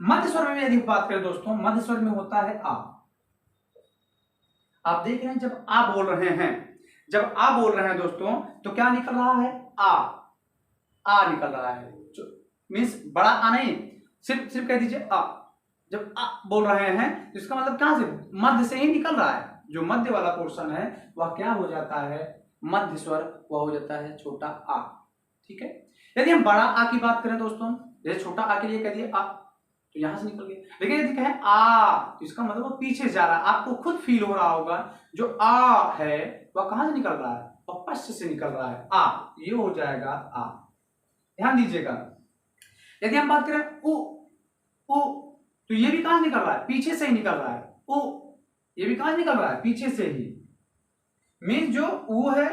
मध्य स्वर में यदि बात करें दोस्तों, मध्य स्वर में होता है आ। आप देख रहे हैं जब आ बोल रहे हैं, जब आ बोल रहे हैं दोस्तों, तो क्या निकल रहा है, आ निकल रहा है। मीन्स बड़ा आ नहीं, सिर्फ कह दीजिए आ। जब आ बोल रहे हैं तो इसका मतलब कहां से, मध्य से ही निकल रहा है। जो मध्य वाला पोर्शन है वह क्या हो जाता है, मध्य स्वर, वह हो जाता है छोटा आ, ठीक है। यदि हम बड़ा आ की बात करें दोस्तों, जैसे छोटा आ के लिए कह दिए आ, तो यहां से निकल गया। लेकिन यदि कहें आ, तो इसका मतलब वो पीछे जा रहा है। आपको खुद फील हो रहा होगा जो आ है वह कहां से निकल रहा है, वह पश्च से निकल रहा है, आ, ये हो जाएगा आ। ध्यान दीजिएगा। यदि हम बात करें उ, तो ये भी कहां से निकल रहा है, पीछे से ही निकल रहा है। उ, ये भी कहां से निकल रहा है, पीछे से ही। मीन्स जो उ है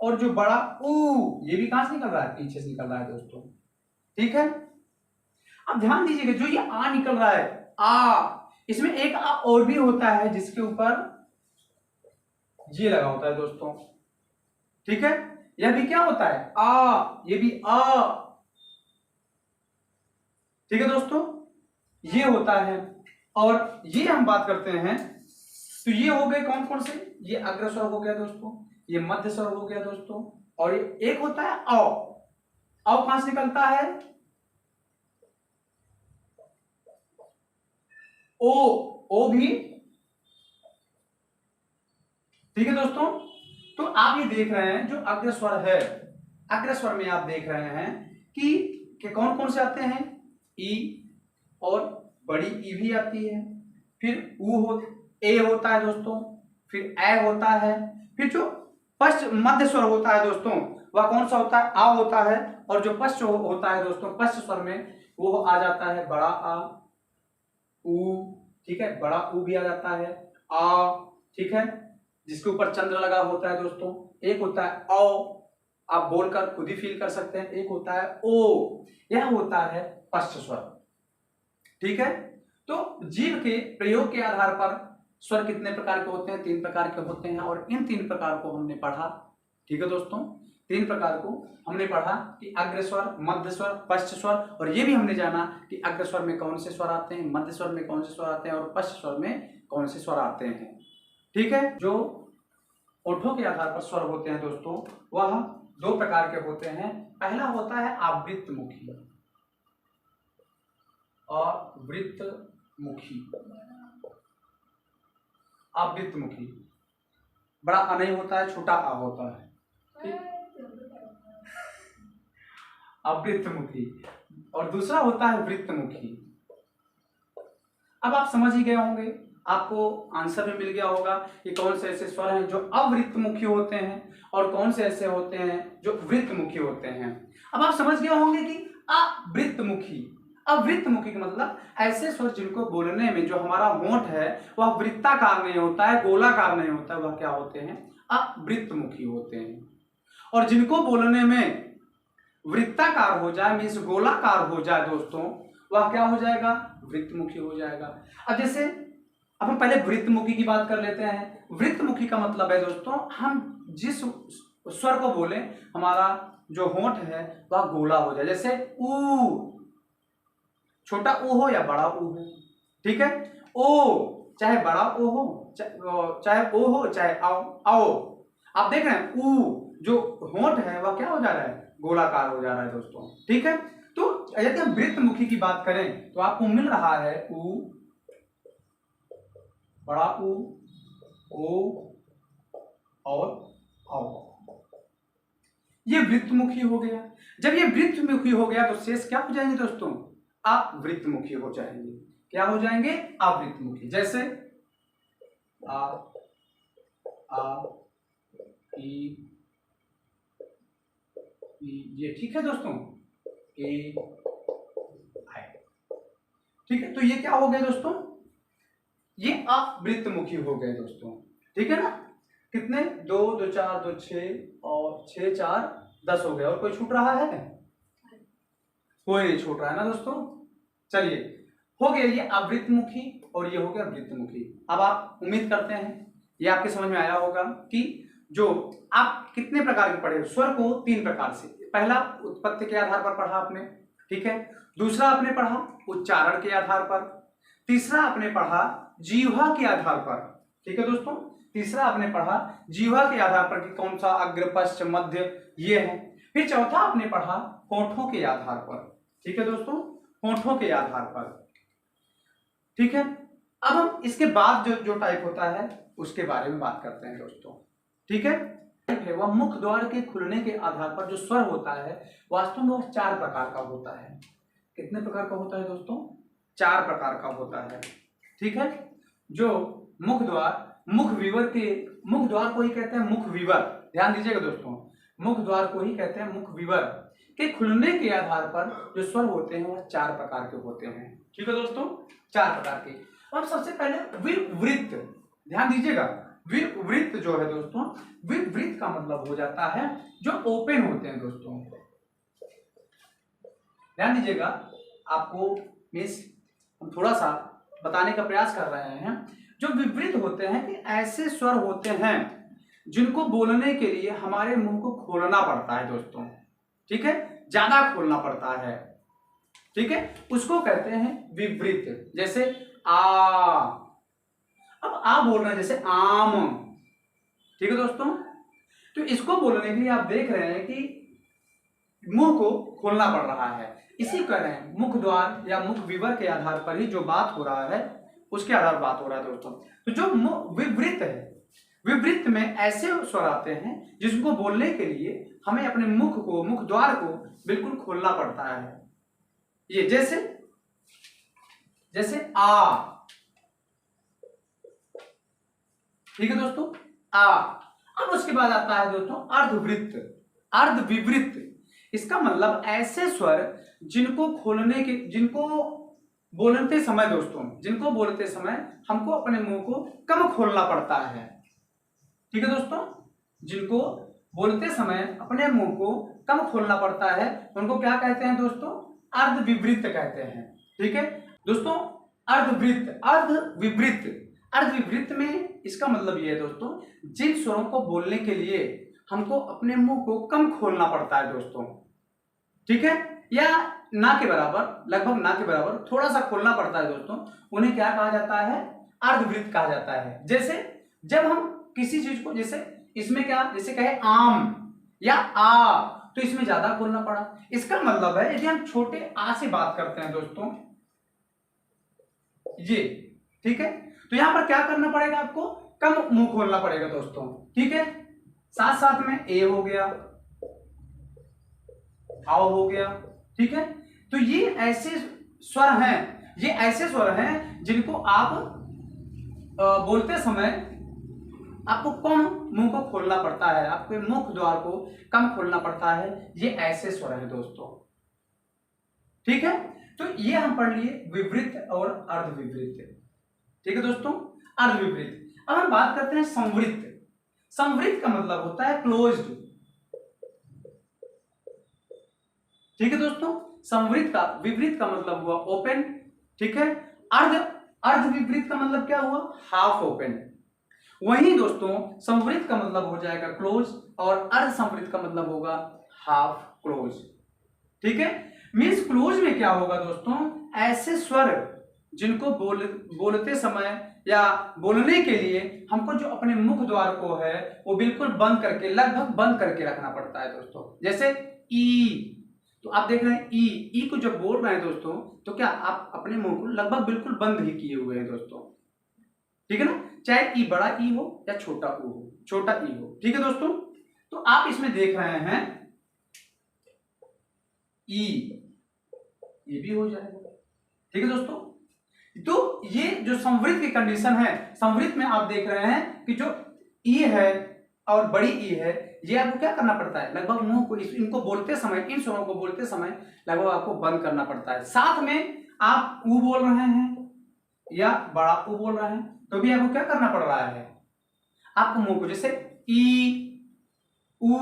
और जो बड़ा उ, ये भी कहां से निकल रहा है, पीछे से निकल रहा है दोस्तों, ठीक है। अब ध्यान दीजिएगा, जो ये आ निकल रहा है आ, इसमें एक आ और भी होता है जिसके ऊपर ये लगा होता है दोस्तों, ठीक है। यह भी क्या होता है आ, ये भी आ, ठीक है दोस्तों, ये होता है। और ये हम बात करते हैं तो ये हो गए कौन कौन से, ये अग्रस्वर हो गया दोस्तों, ये मध्य स्वर हो गया दोस्तों, और ये एक होता है औ। औ कहां से निकलता है, ओ भी, ठीक है दोस्तों। तो आप ये देख रहे हैं जो अग्रस्वर है, अग्रस्वर में आप देख रहे हैं कि कौन कौन से आते हैं, ई, और बड़ी ई भी आती है, फिर ए होता है दोस्तों, फिर ए होता है, फिर जो पश्च मध्य स्वर होता है दोस्तों वह कौन सा होता है, आ होता है। और जो पश्च होता है दोस्तों, पश्च स्वर में वो आ जाता है बड़ा आ, ऊ, ठीक है, बड़ा ऊ भी आ जाता है, आ, ठीक है, जिसके ऊपर चंद्र लगा होता है दोस्तों। एक होता है औ, आप बोलकर खुद ही फील कर सकते हैं। एक होता है ओ, यह होता है पश्च स्वर, ठीक है। तो जीव के प्रयोग के आधार पर स्वर कितने प्रकार के होते हैं, 3 प्रकार के होते हैं, और इन 3 प्रकार को हमने पढ़ा, ठीक है दोस्तों। 3 प्रकार को हमने पढ़ा कि अग्रस्वर, मध्य स्वर, पश्च स्वर, और ये भी हमने जाना कि अग्रस्वर में कौन से स्वर आते हैं, मध्य स्वर में कौन से स्वर आते हैं, और पश्च स्वर में कौन से स्वर आते हैं, ठीक है। जो ओठों के आधार पर स्वर होते हैं दोस्तों वह 2 प्रकार के होते हैं। पहला होता है आवृत्तमुखी, आवृत्तमुखी, आवृत्तमुखी, बड़ा आ नहीं होता है, छोटा आ होता है, आवृत्तमुखी। और दूसरा होता है वृत्तमुखी। अब आप समझ ही गए होंगे, आपको आंसर में मिल गया होगा कि कौन से ऐसे स्वर हैं जो अवृत्तमुखी होते हैं और कौन से ऐसे होते हैं जो वृत्तमुखी होते हैं। अब आप समझ गए होंगे कि अवृत्तमुखी, अवृत्तमुखी का मतलब ऐसे स्वर जिनको बोलने में जो हमारा होंठ है वह वृत्ताकार नहीं होता है, गोलाकार नहीं होता है, वह क्या होते हैं, अवृत्तमुखी होते हैं। और जिनको बोलने में वृत्ताकार हो जाए, मीन्स गोलाकार हो जाए दोस्तों, वह क्या हो जाएगा, वृत्तमुखी हो जाएगा। अब जैसे अब हम पहले वृत्तमुखी की बात कर लेते हैं। वृत्तमुखी का मतलब है दोस्तों, हम जिस स्वर को बोले हमारा जो होंठ है वह गोला हो जाए। जैसे ऊ, छोटा ऊ हो या बड़ा ऊ हो, ठीक है। ओ, चाहे बड़ा ओ हो, चाहे ओ हो, चाहे आओ। आप देख रहे हैं ऊ, जो होंठ है वह क्या हो जा रहा है, गोलाकार हो जा रहा है दोस्तों, ठीक है। तो यदि हम वृत्तमुखी की बात करें तो आपको मिल रहा है ऊ, बड़ा ऊ, ओ और औ, ये वृत्तमुखी हो गया। जब ये वृत्तमुखी हो गया तो शेष क्या हो जाएंगे दोस्तों, अवृत्तमुखी हो जाएंगे। क्या हो जाएंगे, अवृत्तमुखी। जैसे आ, ई, ये, ठीक है दोस्तों, ए, आई, ठीक है। तो ये क्या हो गया दोस्तों, ये अवृत्तमुखी हो गए दोस्तों, ठीक है ना। कितने, 2 2 4 2 6 और 6 4 10 हो गए। और कोई छूट रहा है, कोई नहीं छूट रहा है ना दोस्तों। चलिए, हो गया ये अवृत्तमुखी और ये हो गया वृत्तमुखी। अब आप उम्मीद करते हैं ये आपके समझ में आया होगा कि जो आप कितने प्रकार के पढ़े, स्वर को 3 प्रकार से। पहला उत्पत्ति के आधार पर पढ़ा आपने, ठीक है। दूसरा आपने पढ़ा उच्चारण के आधार पर। तीसरा आपने पढ़ा जीवा के आधार पर, ठीक है दोस्तों। तीसरा आपने पढ़ा जीवा के आधार पर कि कौन सा अग्र पश्च मध्य ये है। फिर चौथा आपने पढ़ा होठों के आधार पर, ठीक है दोस्तों, होठों के आधार पर, ठीक है। अब हम इसके बाद जो टाइप होता है उसके बारे में बात करते हैं दोस्तों, ठीक है। वह मुख द्वार के खुलने के आधार पर जो स्वर होता है वास्तव में वह 4 प्रकार का होता है। कितने प्रकार का होता है दोस्तों? 4 प्रकार का होता है, ठीक है। जो मुख द्वार, मुख विवर के, मुख द्वार को ही कहते हैं मुख विवर, ध्यान दीजिएगा दोस्तों, मुख द्वार को ही कहते हैं मुख विवर के खुलने के आधार पर जो स्वर होते हैं वह 4 प्रकार के होते हैं, ठीक है दोस्तों, 4 प्रकार के। अब सबसे पहले विवृत, ध्यान दीजिएगा, विवृत जो है दोस्तों, विवृत का मतलब हो जाता है जो ओपन होते हैं दोस्तों। ध्यान दीजिएगा, आपको मिस हम थोड़ा सा बताने का प्रयास कर रहे हैं। जो विवृत होते हैं कि ऐसे स्वर होते हैं जिनको बोलने के लिए हमारे मुंह को खोलना पड़ता है दोस्तों, ठीक है, ज्यादा खोलना पड़ता है, ठीक है, उसको कहते हैं विवृत। जैसे आ, अब आ बोल रहे हैं जैसे आम, ठीक है दोस्तों। तो इसको बोलने के लिए आप देख रहे हैं कि मुंह को खोलना पड़ रहा है, इसी कह रहे हैं मुख द्वार या मुख विवर के आधार पर ही जो बात हो रहा है उसके आधार बात हो रहा है दोस्तों। तो जो विवृत है, विवृत में ऐसे स्वर आते हैं जिसको बोलने के लिए हमें अपने मुख को, मुख द्वार को बिल्कुल खोलना पड़ता है। ये जैसे जैसे आ, ठीक है दोस्तों, आ। अब उसके बाद आता है दोस्तों अर्धवृत्त, अर्धविवृत्त। इसका मतलब ऐसे स्वर जिनको खोलने के, जिनको बोलते समय दोस्तों, जिनको बोलते समय हमको अपने मुंह को कम खोलना पड़ता है, ठीक है दोस्तों, जिनको बोलते समय अपने मुंह को कम खोलना पड़ता है उनको क्या कहते हैं दोस्तों? अर्धविवृत्त कहते हैं, ठीक है दोस्तों। अर्धवृत्त, अर्धविवृत्त, अर्धविवृत्त में इसका मतलब ये है दोस्तों, जिन स्वरों को बोलने के लिए हमको अपने मुंह को कम खोलना पड़ता है दोस्तों, ठीक है, या ना के बराबर, लगभग ना के बराबर थोड़ा सा खोलना पड़ता है दोस्तों, उन्हें क्या कहा जाता है? अर्धवृत्त कहा जाता है। जैसे जब हम किसी चीज को, जैसे इसमें क्या, जैसे कहे आम या आ, तो इसमें ज्यादा खोलना पड़ा। इसका मतलब है यदि हम छोटे आ से बात करते हैं दोस्तों, ये, ठीक है, तो यहां पर क्या करना पड़ेगा? आपको कम मुंह खोलना पड़ेगा दोस्तों, ठीक है। साथ साथ में ए हो गया, आओ हो गया, ठीक है। तो ये ऐसे स्वर हैं, ये ऐसे स्वर हैं जिनको आप बोलते समय आपको कम मुंह को खोलना पड़ता है, आपके मुख द्वार को कम खोलना पड़ता है। ये ऐसे स्वर हैं दोस्तों, ठीक है। तो ये हम पढ़ लिए विवृत्त और अर्धविवृत्त, ठीक है दोस्तों, अर्धविवृत्त। अब हम बात करते हैं संवृत्त। संवृत्त का मतलब होता है क्लोज्ड, ठीक है दोस्तों। संवृत्त का, विवृत्त का मतलब हुआ ओपन, ठीक है। अर्धविवृत्त का मतलब क्या हुआ? Half open. वहीं दोस्तों संवृत्त का मतलब हो जाएगा क्लोज और अर्ध संवृत्त का मतलब होगा हाफ क्लोज, ठीक है। मीन्स क्लोज में क्या होगा दोस्तों? ऐसे स्वर जिनको बोलते समय या बोलने के लिए हमको जो अपने मुख द्वार को है वो बिल्कुल बंद करके, लगभग बंद करके रखना पड़ता है दोस्तों। जैसे ई, तो आप देख रहे हैं ई को जब बोल रहे हैं दोस्तों, तो क्या आप अपने मुंह को लगभग बिल्कुल बंद ही किए हुए हैं दोस्तों, ठीक है ना। चाहे ई बड़ा ई हो या छोटा ऊ हो, छोटा ई हो, ठीक है दोस्तों। तो आप इसमें देख रहे हैं ई, ये भी हो जाएगा, ठीक है दोस्तों। तो ये जो संवृत्त की कंडीशन है, संवृत्त में आप देख रहे हैं कि जो ई है और बड़ी ई है, ये आपको क्या करना पड़ता है? लगभग मुंह को, इनको बोलते समय, इन स्वरों को बोलते समय लगभग आपको बंद करना पड़ता है। साथ में आप ऊ बोल रहे हैं या बड़ा ऊ बोल रहे हैं तो भी आपको क्या करना पड़ रहा है? आपको मुंह को, जैसे ई, ऊ,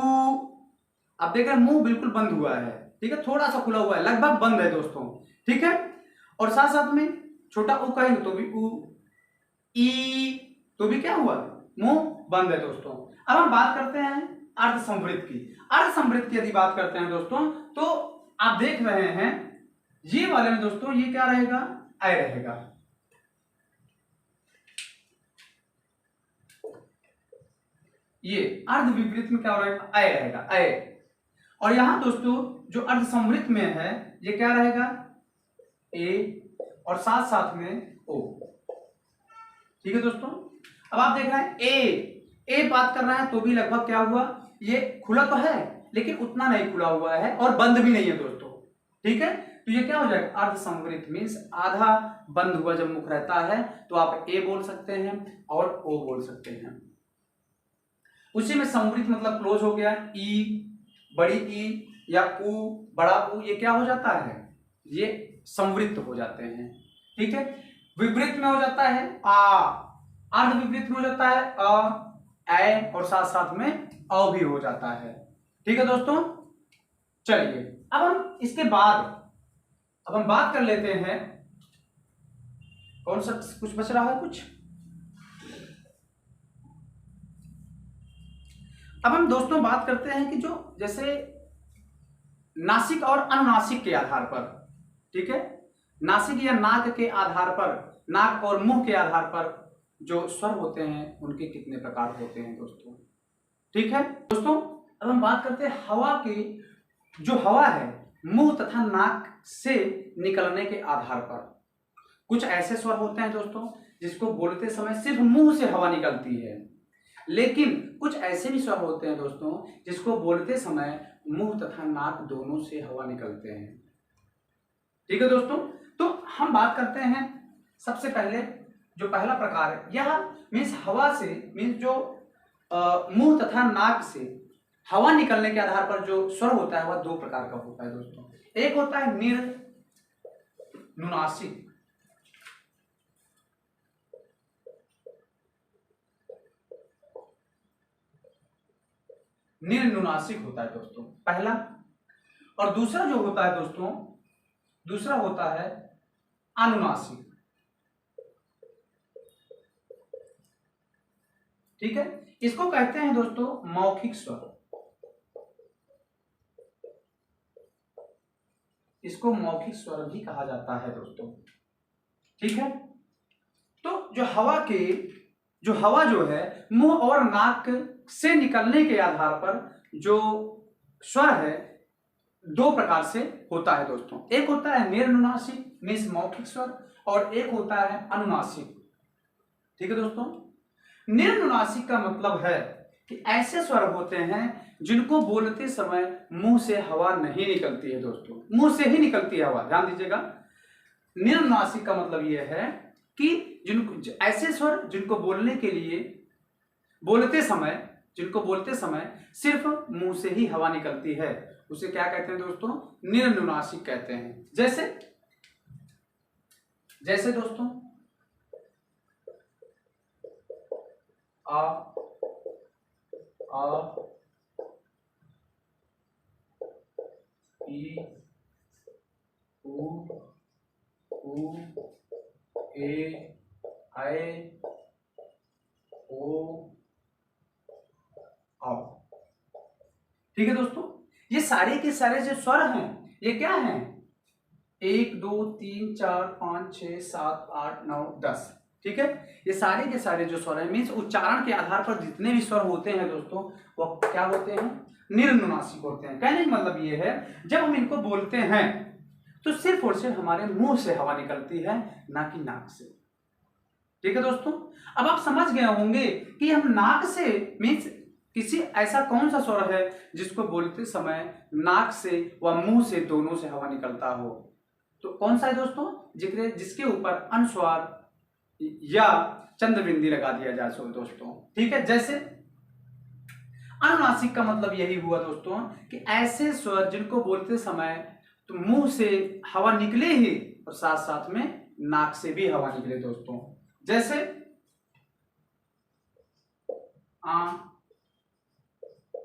आप देख रहे हैं मुंह बिल्कुल बंद हुआ है, ठीक है, थोड़ा सा खुला हुआ है, लगभग बंद है दोस्तों, ठीक है। और साथ साथ में छोटा ऊ कहेंगे तो भी ऊ, ई, तो भी क्या हुआ? मुंह बंद है दोस्तों। अब हम बात करते हैं अर्ध संवृत्त की। अर्ध संवृत्त की यदि बात करते हैं दोस्तों, तो आप देख रहे हैं ये वाले में दोस्तों ये क्या रहेगा, अय रहेगा। ये अर्ध विपरीत में क्या रहेगा, अय रहेगा, अय। और यहां दोस्तों जो अर्ध संवृत्त में है ये क्या रहेगा, ए और साथ साथ में ओ। ठीक है दोस्तों। अब आप देख रहे हैं ए बात कर रहे हैं तो भी लगभग क्या हुआ, ये खुला तो है लेकिन उतना नहीं खुला हुआ है और बंद भी नहीं है दोस्तों। ठीक है, तो ये क्या हो जाएगा, अर्ध संवृत्त मीन्स आधा बंद हुआ जब मुख रहता है तो आप ए बोल सकते हैं और ओ बोल सकते हैं। उसी में संवृत्त मतलब क्लोज हो गया, ई बड़ी ई या उ बड़ा उ, ये क्या हो जाता है, ये संवृत्त हो जाते हैं। ठीक है, विपरीत में हो जाता है आ, अर्ध विपरीत में हो जाता है अ, ए और साथ साथ में अ भी हो जाता है। ठीक है दोस्तों, चलिए अब हम इसके बाद अब हम बात कर लेते हैं, कौन सा कुछ बच रहा है कुछ। अब हम दोस्तों बात करते हैं कि जो जैसे नासिक और अनुनासिक के आधार पर, ठीक है, नासिक या नाक के आधार पर, नाक और मुंह के आधार पर जो स्वर होते हैं उनके कितने प्रकार होते हैं दोस्तों। ठीक है दोस्तों, अब हम बात करते हैं हवा की। जो हवा है मुंह तथा नाक से निकलने के आधार पर कुछ ऐसे स्वर होते हैं दोस्तों जिसको बोलते समय सिर्फ मुंह से हवा निकलती है, लेकिन कुछ ऐसे भी स्वर होते हैं दोस्तों जिसको बोलते समय मुंह तथा नाक दोनों से हवा निकलते हैं। ठीक है दोस्तों, तो हम बात करते हैं सबसे पहले जो पहला प्रकार है, यह मीन्स हवा से मीन्स जो मुंह तथा नाक से हवा निकलने के आधार पर जो स्वर होता है वह दो प्रकार का होता है दोस्तों। एक होता है निर्नुनासिक, निर्नुनासिक होता है दोस्तों पहला, और दूसरा जो होता है दोस्तों, दूसरा होता है अनुनासिक। ठीक है, इसको कहते हैं दोस्तों मौखिक स्वर, इसको मौखिक स्वर भी कहा जाता है दोस्तों। ठीक है, तो जो हवा जो है मुंह और नाक से निकलने के आधार पर जो स्वर है दो प्रकार से होता है दोस्तों। एक होता है निर्नुनासिक मीन्स मौखिक स्वर और एक होता है अनुनासिक। ठीक है दोस्तों, निर्नुनासिक का मतलब है कि ऐसे स्वर होते हैं जिनको बोलते समय मुंह से हवा नहीं निकलती है दोस्तों, मुंह से ही निकलती है हवा, ध्यान दीजिएगा। निर्नुनासिक का मतलब यह है कि जिनको ऐसे स्वर जिनको बोलते समय सिर्फ मुंह से ही हवा निकलती है, उसे क्या कहते हैं दोस्तों, निर्नुनासिक कहते हैं। जैसे दोस्तों आ ई उ ए ऐ ओ आओ। ठीक है दोस्तों, ये सारे के सारे जो स्वर हैं ये क्या हैं, 1 2 3 4 5 6 7 8 9 10। ठीक है, ये सारे के सारे जो स्वर हैं मीन्स उच्चारण के आधार पर जितने भी स्वर होते हैं दोस्तों वो क्या होते हैं, निर्नुनासिक होते हैं। कहने का मतलब ये है जब हम इनको बोलते हैं तो सिर्फ और सिर्फ हमारे मुंह से हवा निकलती है, ना कि नाक से। ठीक है दोस्तों, अब आप समझ गए होंगे कि हम नाक से मीन्स किसी ऐसा कौन सा स्वर है जिसको बोलते समय नाक से व मुंह से दोनों से हवा निकलता हो, तो कौन सा है दोस्तों, जिसके ऊपर अनुस्वार या चंद्रबिंदी लगा दिया जाए सो दोस्तों। ठीक है, जैसे अनुनासिक का मतलब यही हुआ दोस्तों कि ऐसे स्वर जिनको बोलते समय तो मुंह से हवा निकले ही और साथ साथ में नाक से भी हवा निकले दोस्तों। जैसे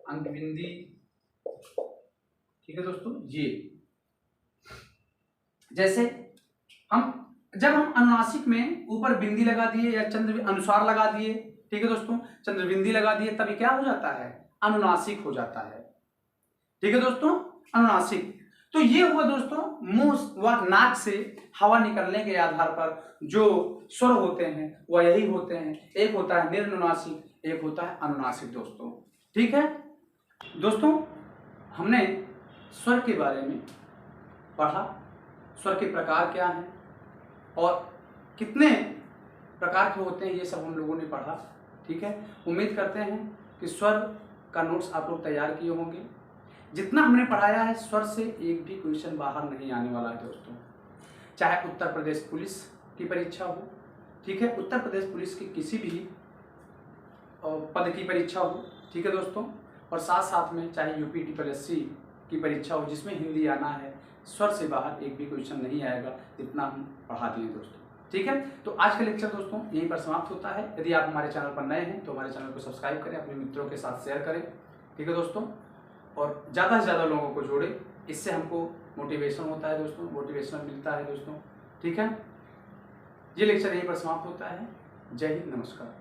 अंगबिंदी। ठीक है दोस्तों, ये जैसे जब हम अनुनासिक में ऊपर बिंदी लगा दिए या चंद्र अनुसार लगा दिए ठीक है दोस्तों, चंद्रबिंदी लगा दिए तभी क्या हो जाता है, अनुनासिक हो जाता है। ठीक है दोस्तों, अनुनासिक। तो ये हुआ दोस्तों मुंह व नाक से हवा निकलने के आधार पर जो स्वर होते हैं वह यही होते हैं, एक होता है निर्नुनासिक, एक होता है अनुनासिक दोस्तों। ठीक है दोस्तों, हमने स्वर के बारे में पढ़ा, स्वर के प्रकार क्या हैं और कितने प्रकार के होते हैं, ये सब हम लोगों ने पढ़ा। ठीक है, उम्मीद करते हैं कि स्वर का नोट्स आप लोग तैयार किए होंगे। जितना हमने पढ़ाया है स्वर से एक भी क्वेश्चन बाहर नहीं आने वाला है दोस्तों, चाहे उत्तर प्रदेश पुलिस की परीक्षा हो, ठीक है, उत्तर प्रदेश पुलिस की किसी भी पद की परीक्षा हो, ठीक है दोस्तों, और साथ साथ में चाहे यूपी TSSC की परीक्षा हो जिसमें हिंदी आना है, स्वर से बाहर एक भी क्वेश्चन नहीं आएगा जितना हम पढ़ा दिए दोस्तों। ठीक है, तो आज का लेक्चर दोस्तों यहीं पर समाप्त होता है। यदि आप हमारे चैनल पर नए हैं तो हमारे चैनल को सब्सक्राइब करें, अपने मित्रों के साथ शेयर करें, ठीक है दोस्तों, और ज़्यादा से ज़्यादा लोगों को जोड़ें, इससे हमको मोटिवेशन होता है दोस्तों, मोटिवेशन मिलता है दोस्तों। ठीक है, ये लेक्चर यहीं पर समाप्त होता है। जय हिंद, नमस्कार।